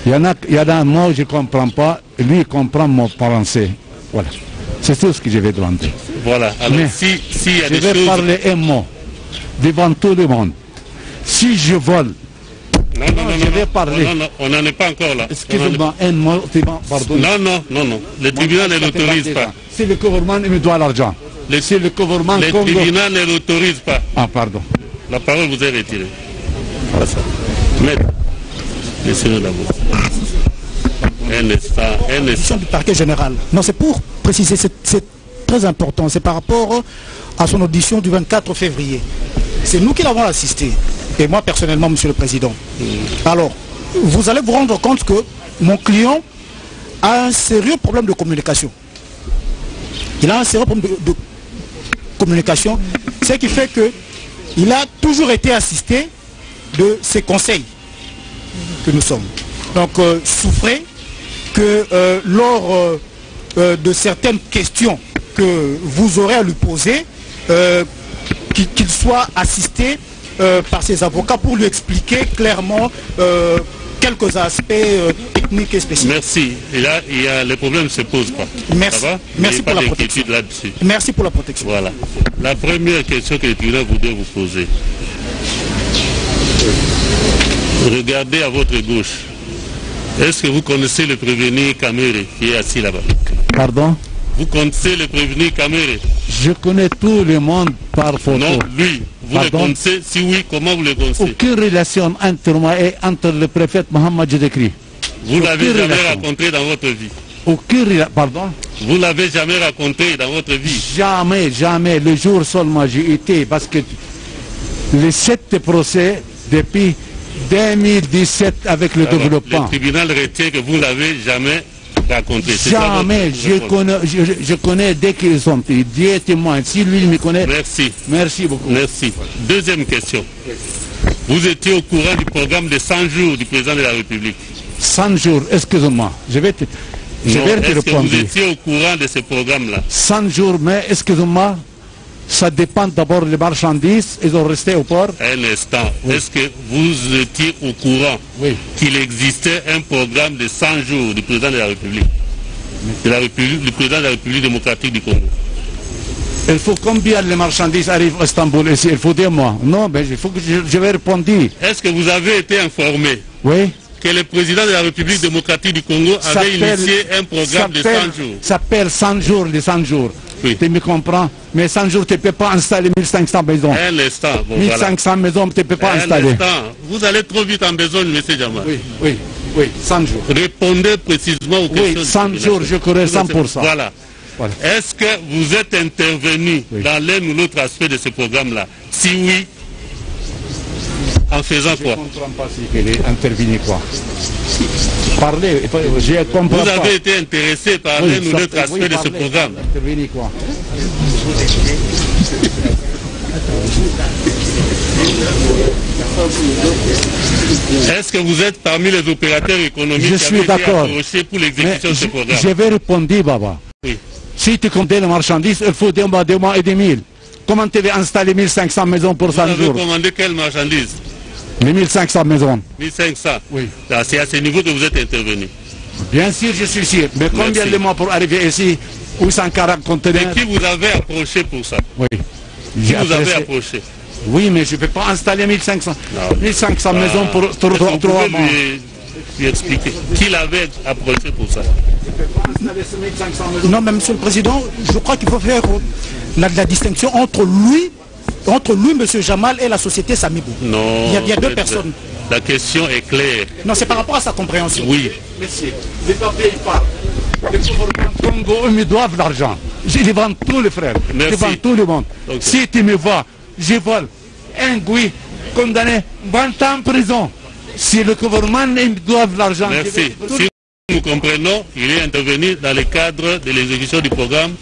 Il y en a un mot que je ne comprends pas, lui il comprend mon français. Voilà. C'est tout ce que je vais demander. Voilà. Alors si y a je des vais choses... parler un mot devant tout le monde. Si je vole, non, je vais parler. Non, on n'en est pas encore là. Excusez-moi, un mot, pardon. Non. Le tribunal ne l'autorise pas. Si le gouvernement me doit l'argent. Si le gouvernement... Le tribunal ne l'autorise pas. Ah, pardon. La parole vous est retirée. Voilà ça. Maître, laissez-nous d'abord. Un instant. Du parquet général. Non, c'est pour préciser, c'est très important. C'est par rapport à son audition du 24 février. C'est nous qui l'avons assisté. Et moi personnellement, Monsieur le Président. Alors, vous allez vous rendre compte que mon client a un sérieux problème de communication. Il a un sérieux problème de communication, ce qui fait qu'il a toujours été assisté de ces conseils que nous sommes. Donc, souffrez que lors de certaines questions que vous aurez à lui poser, qu'il soit assisté par ses avocats pour lui expliquer clairement quelques aspects techniques et spécifiques. Merci. Et là, le problème ne se pose pas. Merci. Ça va? Merci pour la protection. Merci pour la protection. Voilà. La première question que le tribunal voudrait vous poser. Regardez à votre gauche. Est-ce que vous connaissez le prévenu Kamere qui est assis là-bas? Pardon? Vous connaissez le prévenu Kamere? Je connais tout le monde par photo. Non, lui. Vous le connaissez? Si oui, comment vous le connaissez? Aucune relation entre moi et entre le préfet Mohamed Jedekri. Vous l'avez jamais rencontré dans votre vie? Aucune relation. Pardon? Vous l'avez jamais rencontré dans votre vie? Jamais, jamais. Le jour seulement j'ai été, parce que les 7 procès depuis 2017 avec le développement. Le tribunal retient que vous l'avez jamais raconté. Jamais. Je connais dès qu'ils sont. Dieu est témoin. Si lui me connaît. Merci. Merci beaucoup. Merci. Deuxième question. Vous étiez au courant du programme de 100 jours du président de la République? 100 jours, excusez-moi. Je vais te répondre. Vous étiez au courant de ce programme-là? 100 jours, mais excusez-moi. Ça dépend d'abord des marchandises, ils ont resté au port. Un instant, oui. Est-ce que vous étiez au courant qu'il existait un programme de 100 jours du président de la République, du président de la République démocratique du Congo? Il faut combien les marchandises arrivent à Istanbul ici? Il faut dire moi. Non, mais il faut que je vais répondre. Est-ce que vous avez été informé que le président de la République démocratique du Congo avait initié un programme de 100 jours? Ça s'appelle 100 jours, les 100 jours. Oui. Tu me comprends? Mais 100 jours, tu ne peux pas installer 1500 maisons. Un instant. Bon, 1500 maisons, tu ne peux pas installer. Un instant. Vous allez trop vite en besogne, M. Jamal. Oui, 100 jours. Répondez précisément aux questions. Oui, 100 jours, je connais 100%. Voilà. Est-ce que vous êtes intervenu dans l'un ou l'autre aspect de ce programme-là? Si oui, en faisant quoi? Je ne comprends pas si il est intervenu quoi. Parlez, je comprends pas. Vous avez pas. été intéressé par l'un ou l'autre aspect de ce programme? Intervenu quoi? Est-ce que vous êtes parmi les opérateurs économiques qui avaient été approchés pour l'exécution de ce programme? Je vais répondre, Baba. Oui. Si tu comptes les marchandises, il faut 2 mois et demi. Comment tu veux installer 1500 maisons pour 100 jours? Vous avez commandé quelles marchandises? Les 1500 maisons. 1500? Oui. C'est à ce niveau que vous êtes intervenu? Bien sûr, je suis sûr. Mais combien de mois pour arriver ici? 840 conteneurs. Et qui vous avez approché pour ça? Oui. Qui vous avez approché? Oui, mais je ne peux pas installer 1500 maisons pour 3 mois. Lui expliquer. Qui l'avait approché pour ça? Non, mais Monsieur le Président, je crois qu'il faut faire la distinction entre lui, M. Jamal, et la société Samibou. Non. Il y a 2 personnes. La question est claire. Non, c'est par rapport à sa compréhension. Oui. Monsieur, les papiers, ils parlent. Les gouvernements Congo me doivent l'argent. Je les vends tous les frères. Merci. Je vends tout le monde. Okay. Si tu me vois, je vole un Gui condamné 20 ans en prison. Si le gouvernement me doivent l'argent. Merci. Si nous comprenons, il est intervenu dans le cadre de l'exécution du programme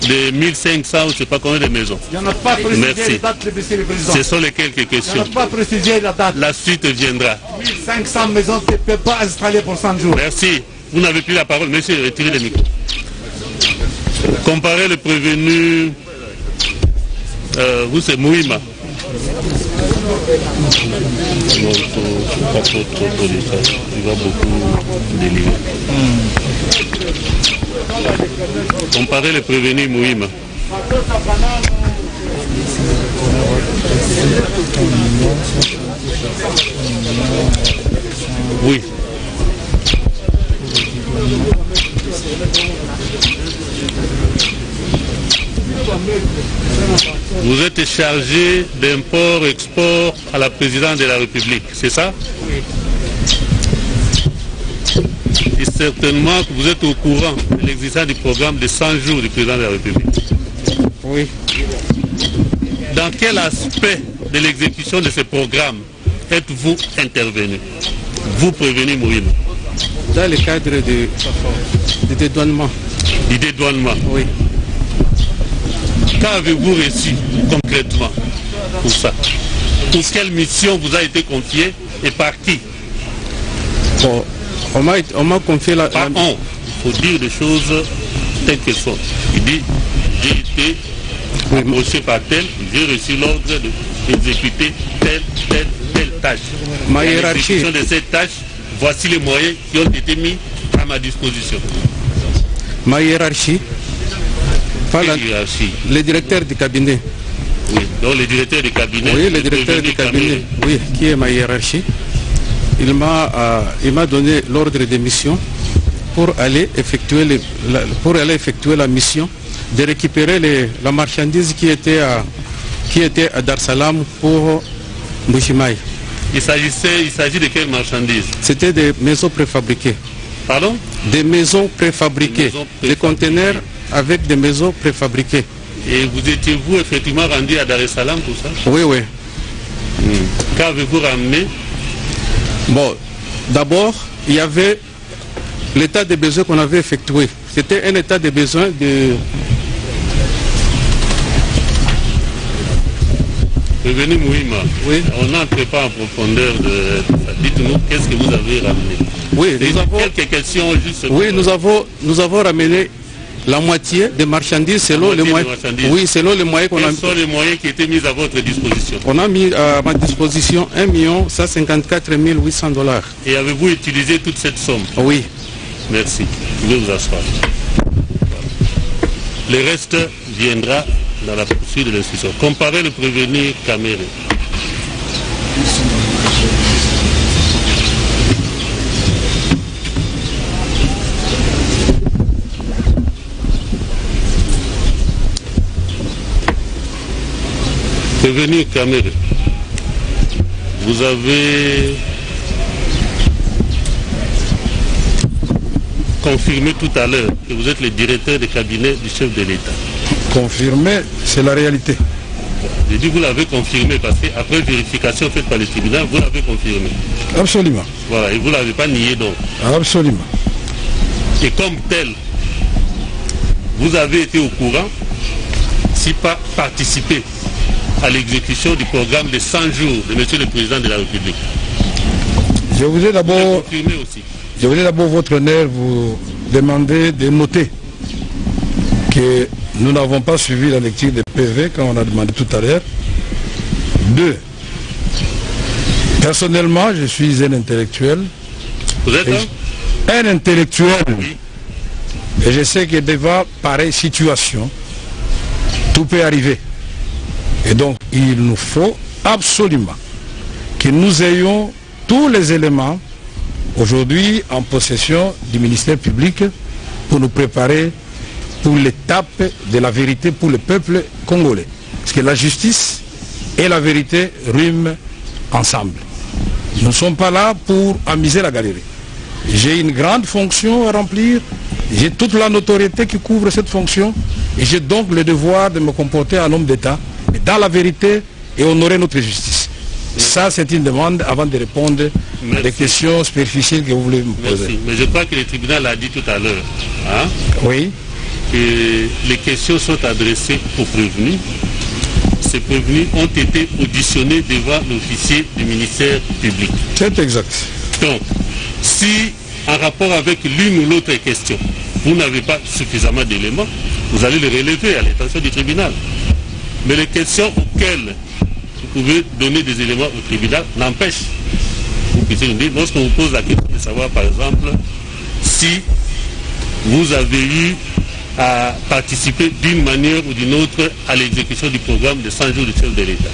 de 1500 ou je ne sais pas combien de maisons. Il n'y en a pas précisé Merci. la date, monsieur le président. Ce sont les quelques Il n'y questions. en a pas précisé la date. La suite viendra. 1500 maisons ne peuvent pas installer pour 100 jours. Merci. Vous n'avez plus la parole. Monsieur, retirez le micro. Comparez le prévenu. Vous, c'est Mouima. Non, il ne faut pas trop de ça. Il va beaucoup délirer. Comparez le prévenu Mouima. Oui. Vous êtes chargé d'import-export à la présidente de la République, c'est ça? Oui. Et certainement que vous êtes au courant de l'existence du programme de 100 jours du président de la République. Oui. Dans quel aspect de l'exécution de ce programme êtes-vous intervenu? Vous prévenez Moïse. Dans le cadre du dédouanement. Du dédouanement? Oui. Qu'avez-vous reçu concrètement pour ça? Pour quelle mission vous a été confiée et par qui? Bon, on m'a confié la... Par on. Il faut dire des choses telles qu'elles sont. Il dit, j'ai été approché par tel, j'ai reçu l'ordre d'exécuter telle tâche. Ma hiérarchie. De cette tâche, voici les moyens qui ont été mis à ma disposition. Ma hiérarchie. Pas la hiérarchie. Le directeur du cabinet. Oui, donc le directeur du cabinet. Oui, le directeur du cabinet, oui, qui est ma hiérarchie. Il m'a donné l'ordre de mission pour aller effectuer la mission de récupérer la marchandise qui était à Dar Salam pour Mbujimaï. Il s'agit de quelle marchandise? C'était des maisons préfabriquées. Pardon? Des maisons préfabriquées. Des conteneurs avec des maisons préfabriquées. Et vous étiez-vous effectivement rendu à Dar es Salaam pour ça? Oui, oui. Qu'avez-vous ramené? Bon, d'abord, il y avait l'état des besoins qu'on avait effectué. C'était un état de besoin de... Revenu Mouima, oui. On n'entre pas en profondeur de ça. Dites-nous, qu'est-ce que vous avez ramené? Oui, nous avons... Quelques questions juste... Oui, nous avons ramené la moitié des marchandises selon les moyens. Oui, selon les moyens qu'on a mis. Quels sont les moyens qui étaient mis à votre disposition? On a mis à ma disposition 1 154 800 $. Et avez-vous utilisé toute cette somme? Oui. Merci. Vous pouvez vous asseoir. Le reste viendra dans la poursuite de l'instruction. Comparez le prévenu Caméré. Prévenu Caméré, vous avez confirmé tout à l'heure que vous êtes le directeur de cabinet du chef de l'État. Confirmé, c'est la réalité. J'ai dit vous l'avez confirmé parce qu'après vérification faite par le tribunal, vous l'avez confirmé. Absolument. Voilà, et vous ne l'avez pas nié donc. Absolument. Et comme tel, vous avez été au courant, si pas participé à l'exécution du programme de 100 jours de M. le Président de la République. Je voudrais d'abord, votre honneur, vous demander de noter que nous n'avons pas suivi la lecture des PV quand on a demandé tout à l'heure. 2. Personnellement, je suis un intellectuel. Vous êtes un intellectuel. Oui. Et je sais que devant pareille situation, tout peut arriver. Et donc, il nous faut absolument que nous ayons tous les éléments aujourd'hui en possession du ministère public pour nous préparer pour l'étape de la vérité pour le peuple congolais. Parce que la justice et la vérité riment ensemble. Nous ne sommes pas là pour amuser la galerie. J'ai une grande fonction à remplir J'ai toute la notoriété qui couvre cette fonction et j'ai donc le devoir de me comporter en homme d'État, dans la vérité et honorer notre justice. Ça, c'est une demande avant de répondre à des questions superficielles que vous voulez me poser. Merci. Mais je crois que le tribunal a dit tout à l'heure oui, que les questions sont adressées aux prévenus. Ces prévenus ont été auditionnés devant l'officier du ministère public. C'est exact. Donc, si en rapport avec l'une ou l'autre question, vous n'avez pas suffisamment d'éléments, vous allez le relever à l'attention du tribunal. Mais les questions auxquelles vous pouvez donner des éléments au tribunal n'empêchent. Vous puissiez nous dire, lorsqu'on vous pose la question de savoir par exemple si vous avez eu à participer d'une manière ou d'une autre à l'exécution du programme de 100 jours du chef de l'État.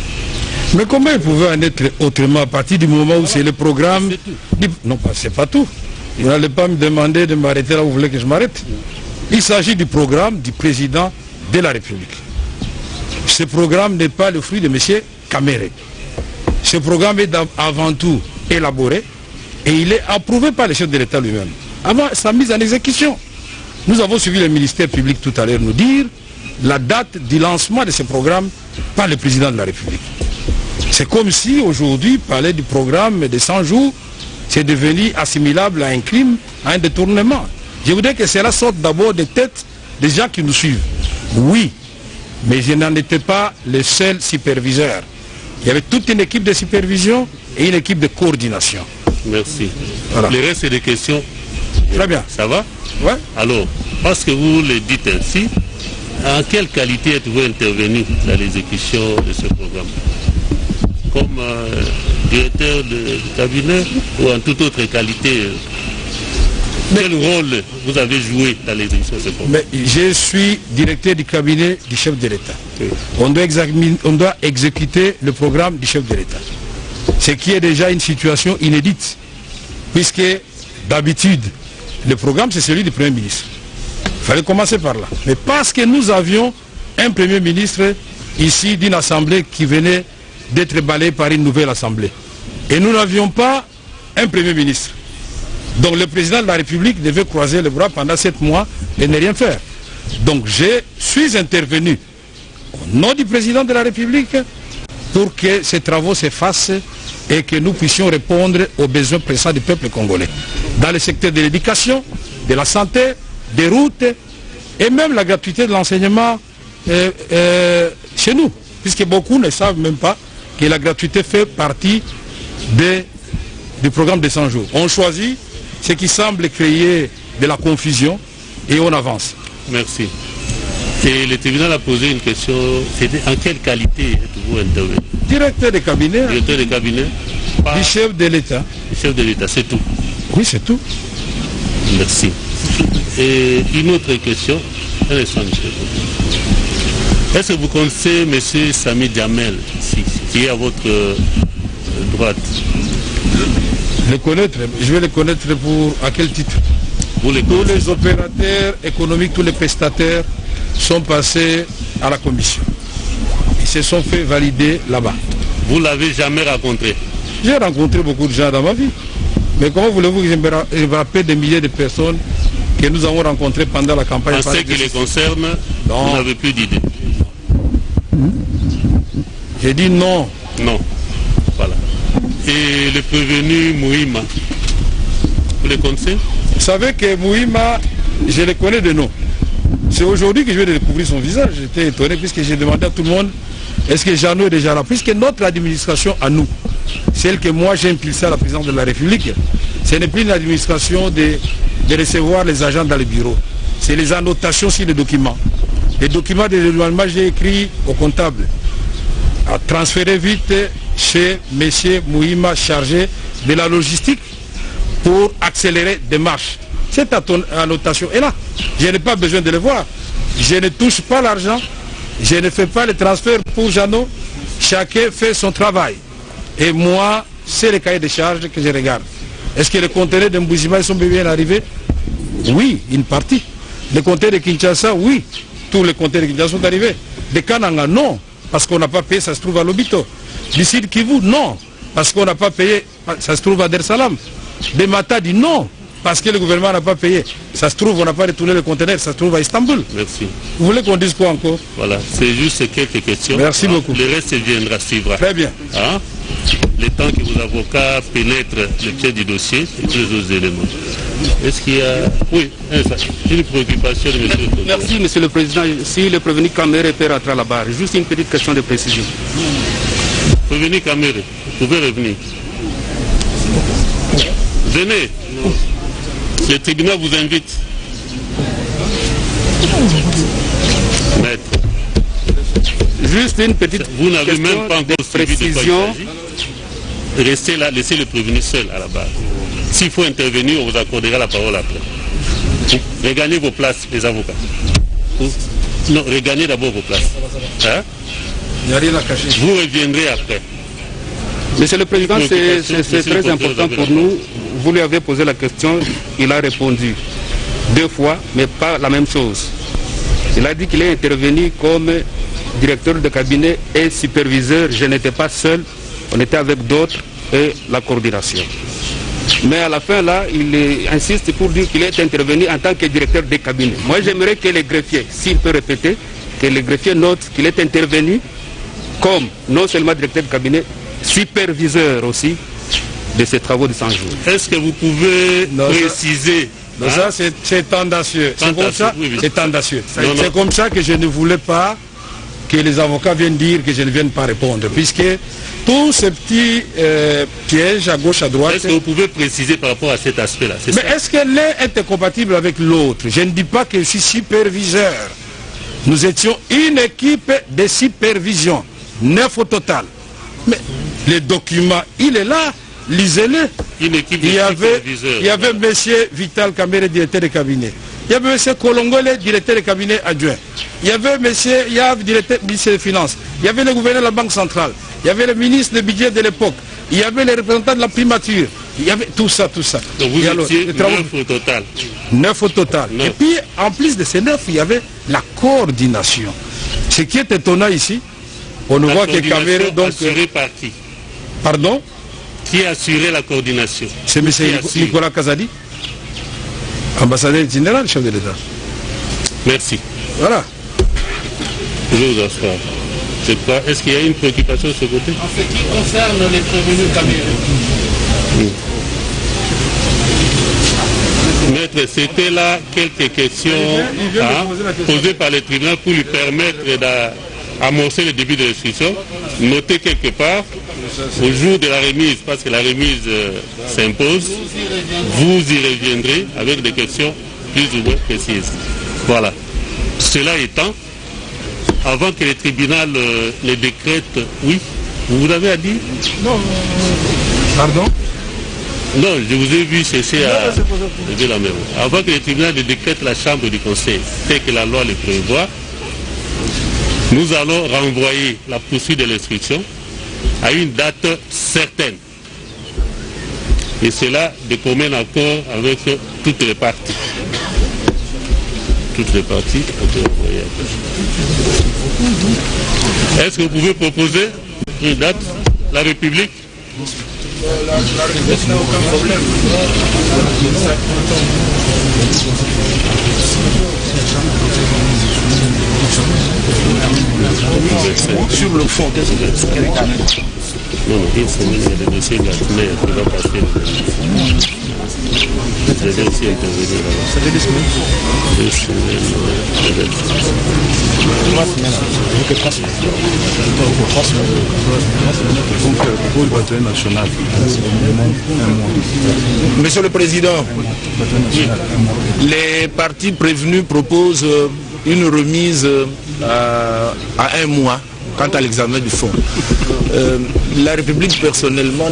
Mais comment il pouvait en être autrement à partir du moment où c'est le programme... Non, c'est pas tout. Vous n'allez pas me demander de m'arrêter là où vous voulez que je m'arrête. Il s'agit du programme du président de la République. Ce programme n'est pas le fruit de M. Kamere. Ce programme est avant tout élaboré et il est approuvé par le chef de l'État lui-même. Avant sa mise en exécution, nous avons suivi le ministère public tout à l'heure nous dire la date du lancement de ce programme par le président de la République. C'est comme si aujourd'hui parler du programme des 100 jours, c'est devenu assimilable à un crime, à un détournement. Je voudrais que cela sorte d'abord des têtes des gens qui nous suivent. Oui, mais je n'en étais pas le seul superviseur. Il y avait toute une équipe de supervision et une équipe de coordination. Merci. Voilà. Le reste, c'est des questions. Très bien. Ça va? Ouais. Alors, parce que vous le dites ainsi, en quelle qualité êtes-vous intervenu dans l'exécution de ce programme? Comme directeur de cabinet ou en toute autre qualité? Quel rôle vous avez joué dans l'exécution de ce programme? Mais je suis directeur du cabinet du chef de l'État. Oui. On doit exécuter le programme du chef de l'État. Ce qui est déjà une situation inédite, puisque d'habitude, le programme c'est celui du Premier ministre. Il fallait commencer par là. Mais parce que nous avions un Premier ministre ici d'une assemblée qui venait d'être balayée par une nouvelle assemblée. Et nous n'avions pas un Premier ministre. Donc le président de la République devait croiser les bras pendant 7 mois et ne rien faire. Donc je suis intervenu au nom du président de la République pour que ces travaux se fassent et que nous puissions répondre aux besoins pressants du peuple congolais. Dans le secteur de l'éducation, de la santé, des routes et même la gratuité de l'enseignement chez nous. Puisque beaucoup ne savent même pas que la gratuité fait partie du programme de 100 jours. On choisit ce qui semble créer de la confusion et on avance. Merci. Et le tribunal a posé une question, c'était en quelle qualité êtes-vous intervenu? Directeur de cabinet. Directeur de cabinet. Du chef de l'État. Du chef de l'État, c'est tout? Oui, c'est tout. Merci. Et une autre question. Est-ce que vous connaissez M. Sami Djamel, qui est à votre droite? Le connaître, je vais le connaître à quel titre? Tous les opérateurs économiques, tous les prestataires sont passés à la commission. Ils se sont fait valider là-bas. Vous ne l'avez jamais rencontré? J'ai rencontré beaucoup de gens dans ma vie. Mais comment voulez-vous que je me rappelle des milliers de personnes que nous avons rencontrées pendant la campagne? En ce qui les concerne, vous n'avez plus d'idée? J'ai dit non. Non. Voilà. Et le prévenu Mouhima, vous le connaissez? Vous savez que Mouhima, je le connais de nom. C'est aujourd'hui que je vais découvrir son visage. J'étais étonné puisque j'ai demandé à tout le monde est-ce que Jeannot est déjà là? Puisque notre administration à nous, celle que moi j'ai impulsée à la présidence de la République, ce n'est plus une administration de recevoir les agents dans les bureaux. C'est les annotations sur les documents. Les documents de l'éloignement, j'ai écrit au comptable à transférer vite chez M. Mouhima chargé de la logistique pour accélérer des marches. Cette annotation est là. Je n'ai pas besoin de le voir. Je ne touche pas l'argent. Je ne fais pas les transferts pour Jeannot. Chacun fait son travail. Et moi, c'est les cahiers de charges que je regarde. Est-ce que les conteneurs de Mbouzima sont bien arrivés? Oui, une partie. Les conteneurs de Kinshasa, oui. Tous les conteneurs de Kinshasa sont arrivés. De Kananga, non. Parce qu'on n'a pas payé, ça se trouve à Lobito. Du Sud Kivu, non. Parce qu'on n'a pas payé, ça se trouve à Dar es Salaam. De Matadi, non. parce que le gouvernement n'a pas payé. Ça se trouve, on n'a pas retourné le conteneur, ça se trouve à Istanbul. Merci. Vous voulez qu'on dise quoi encore? Voilà, c'est juste quelques questions. Merci beaucoup. Le reste viendra, suivra. Très bien. Hein? Le temps que vos avocats pénètrent le pied du dossier et tous les autres éléments. Est-ce qu'il y a... Oui, une préoccupation de M. le Président. Merci, Monsieur le Président. Si le prévenu Kamere peut rentrer à la barre, juste une petite question de précision. Prévenu Kamere, vous pouvez revenir. Venez. Le tribunal vous invite. Maître. Juste une petite vous n'avez même pas encore précision. Restez là, laissez le prévenu seul à la barre. S'il faut intervenir, on vous accordera la parole après. Regagnez vos places, les avocats. Non, regagnez d'abord vos places. Hein? Il n'y a rien à cacher. Vous reviendrez après. Monsieur le Président, c'est très important pour nous. Vous lui avez posé la question, il a répondu 2 fois, mais pas la même chose. Il a dit qu'il est intervenu comme directeur de cabinet et superviseur. Je n'étais pas seul, on était avec d'autres et la coordination. Mais à la fin là, il insiste pour dire qu'il est intervenu en tant que directeur de cabinet. Moi j'aimerais que les greffiers, s'il peut répéter, que les greffiers notent qu'il est intervenu comme non seulement directeur de cabinet, superviseur aussi de ces travaux de 100 jours. Est-ce que vous pouvez préciser? Non, ça c'est tendancieux. C'est comme ça, oui. C'est tendancieux. C'est comme ça que je ne voulais pas que les avocats viennent dire que je ne vienne pas répondre, puisque tous ces petits pièges à gauche, à droite... Est-ce que vous pouvez préciser par rapport à cet aspect-là? Mais est-ce que l'un est incompatible avec l'autre? Je ne dis pas que je suis superviseur. Nous étions une équipe de supervision, 9 au total. Mais le document, il est là, lisez-le. Une équipe de superviseurs. Il y avait M. Vital Kamere, directeur de cabinet. Il y avait M. Kolongole, directeur de cabinet adjoint. Il y avait M. Yav, directeur ministre des Finances. Il y avait le gouverneur de la Banque centrale. Il y avait le ministre du budget de l'époque. Il y avait les représentants de la primature. Il y avait tout ça, tout ça. Donc vous étiez 9 au total. 9 au total. 9. Et puis, en plus de ces 9, il y avait la coordination. Ce qui est étonnant ici, on ne voit que Kamere... donc assurée par qui? Pardon? Qui a assuré la coordination? C'est M. Nicolas Kazadi, ambassadeur général, chef de l'État. Merci. Voilà. Je vous assois. Est-ce qu'il y a une préoccupation de ce côté? En ce qui concerne les prévenus Kamere. Maître, c'était là quelques questions posées par le tribunal pour lui permettre d'amorcer le début de l'instruction. Notez quelque part, au jour de la remise, parce que la remise s'impose, vous y reviendrez avec des questions plus ou moins précises. Voilà. Cela étant, avant que le tribunal ne décrète, oui, vous avez à dire? Non. Pardon? Non, je vous ai vu cesser à lever la main. Avant que le tribunal ne décrète la chambre du conseil, tel que la loi le prévoit, nous allons renvoyer la poursuite de l'instruction à une date certaine. Et cela de commun accord avec toutes les parties. Toutes les parties, on peut renvoyer après. Est-ce que vous pouvez proposer une date? La République? La République n'a aucun problème. Sur le fond, qu'est-ce que non, une semaine, il y a des dossiers de la semaine qui va passer. Vous allez aussi intervenir là-bas. Ça fait 2 semaines. 2 semaines, peut-être. 3 semaines. Que 3 semaines. 3 semaines. Donc, pour le bataillon national, Monsieur le Président, les partis prévenus proposent une remise à 1 mois quant à l'examen du fonds. La République personnellement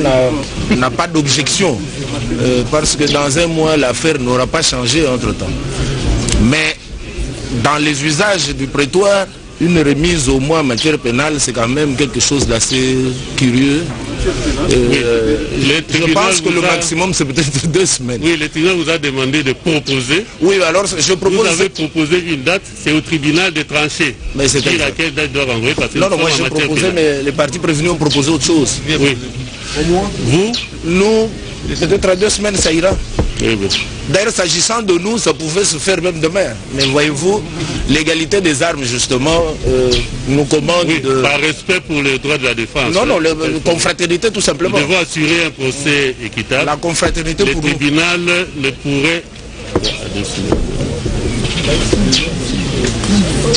n'a pas d'objection parce que dans 1 mois l'affaire n'aura pas changé entre temps. Mais dans les usages du prétoire, une remise au mois en matière pénale, c'est quand même quelque chose d'assez curieux. Je pense que le maximum c'est peut-être 2 semaines. Oui, le tribunal vous a demandé de proposer. Oui, alors je propose... Vous avez proposé une date, c'est au tribunal de trancher. Mais c'est laquelle date doit renvoyer parce que non, moi j'ai proposé, mais les partis prévenus ont proposé autre chose. Oui. Au moins. Vous? Nous, peut-être à 2 semaines ça ira. D'ailleurs, s'agissant de nous, ça pouvait se faire même demain. Mais voyez-vous, l'égalité des armes, justement, nous commande de... Par respect pour les droits de la défense. Non, la confraternité, tout simplement. Nous devons assurer un procès équitable. La confraternité pour nous. Le tribunal ne pourrait...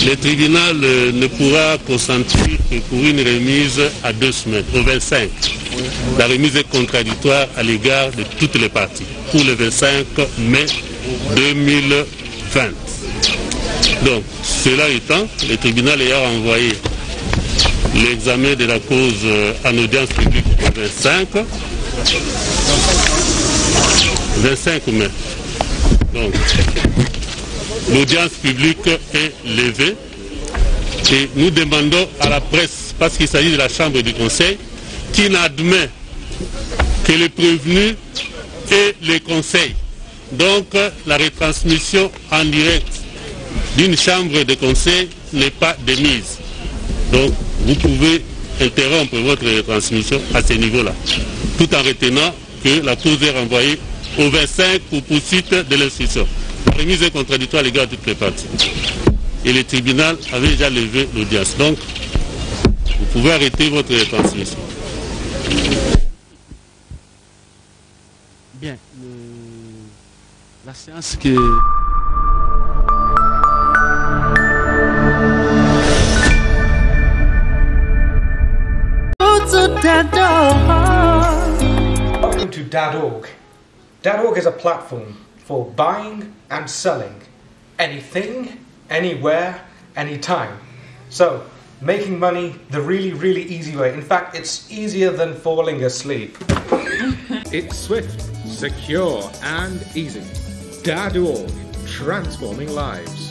Le tribunal ne pourra consentir que pour une remise à 2 semaines, au 25. La remise est contradictoire à l'égard de toutes les parties, pour le 25 mai 2020. Donc, cela étant, le tribunal ayant envoyé l'examen de la cause en audience publique au 25 mai. Donc, l'audience publique est levée et nous demandons à la presse, parce qu'il s'agit de la Chambre du Conseil, qui n'admet que les prévenus et les conseils. Donc la retransmission en direct d'une chambre de conseil n'est pas de mise. Donc vous pouvez interrompre votre retransmission à ce niveau-là, tout en retenant que la cause est renvoyée au 25 pour poursuite de l'instruction. La remise est contradictoire à l'égard de toutes les parties. Et le tribunal avait déjà levé l'audience. Donc, vous pouvez arrêter votre retransmission. Bien. La séance que... Welcome to Dad.org. Dad.org is a platform for buying and selling anything, anywhere, anytime. So, making money the really easy way. In fact, it's easier than falling asleep. It's swift, secure, and easy. Dad.org, transforming lives.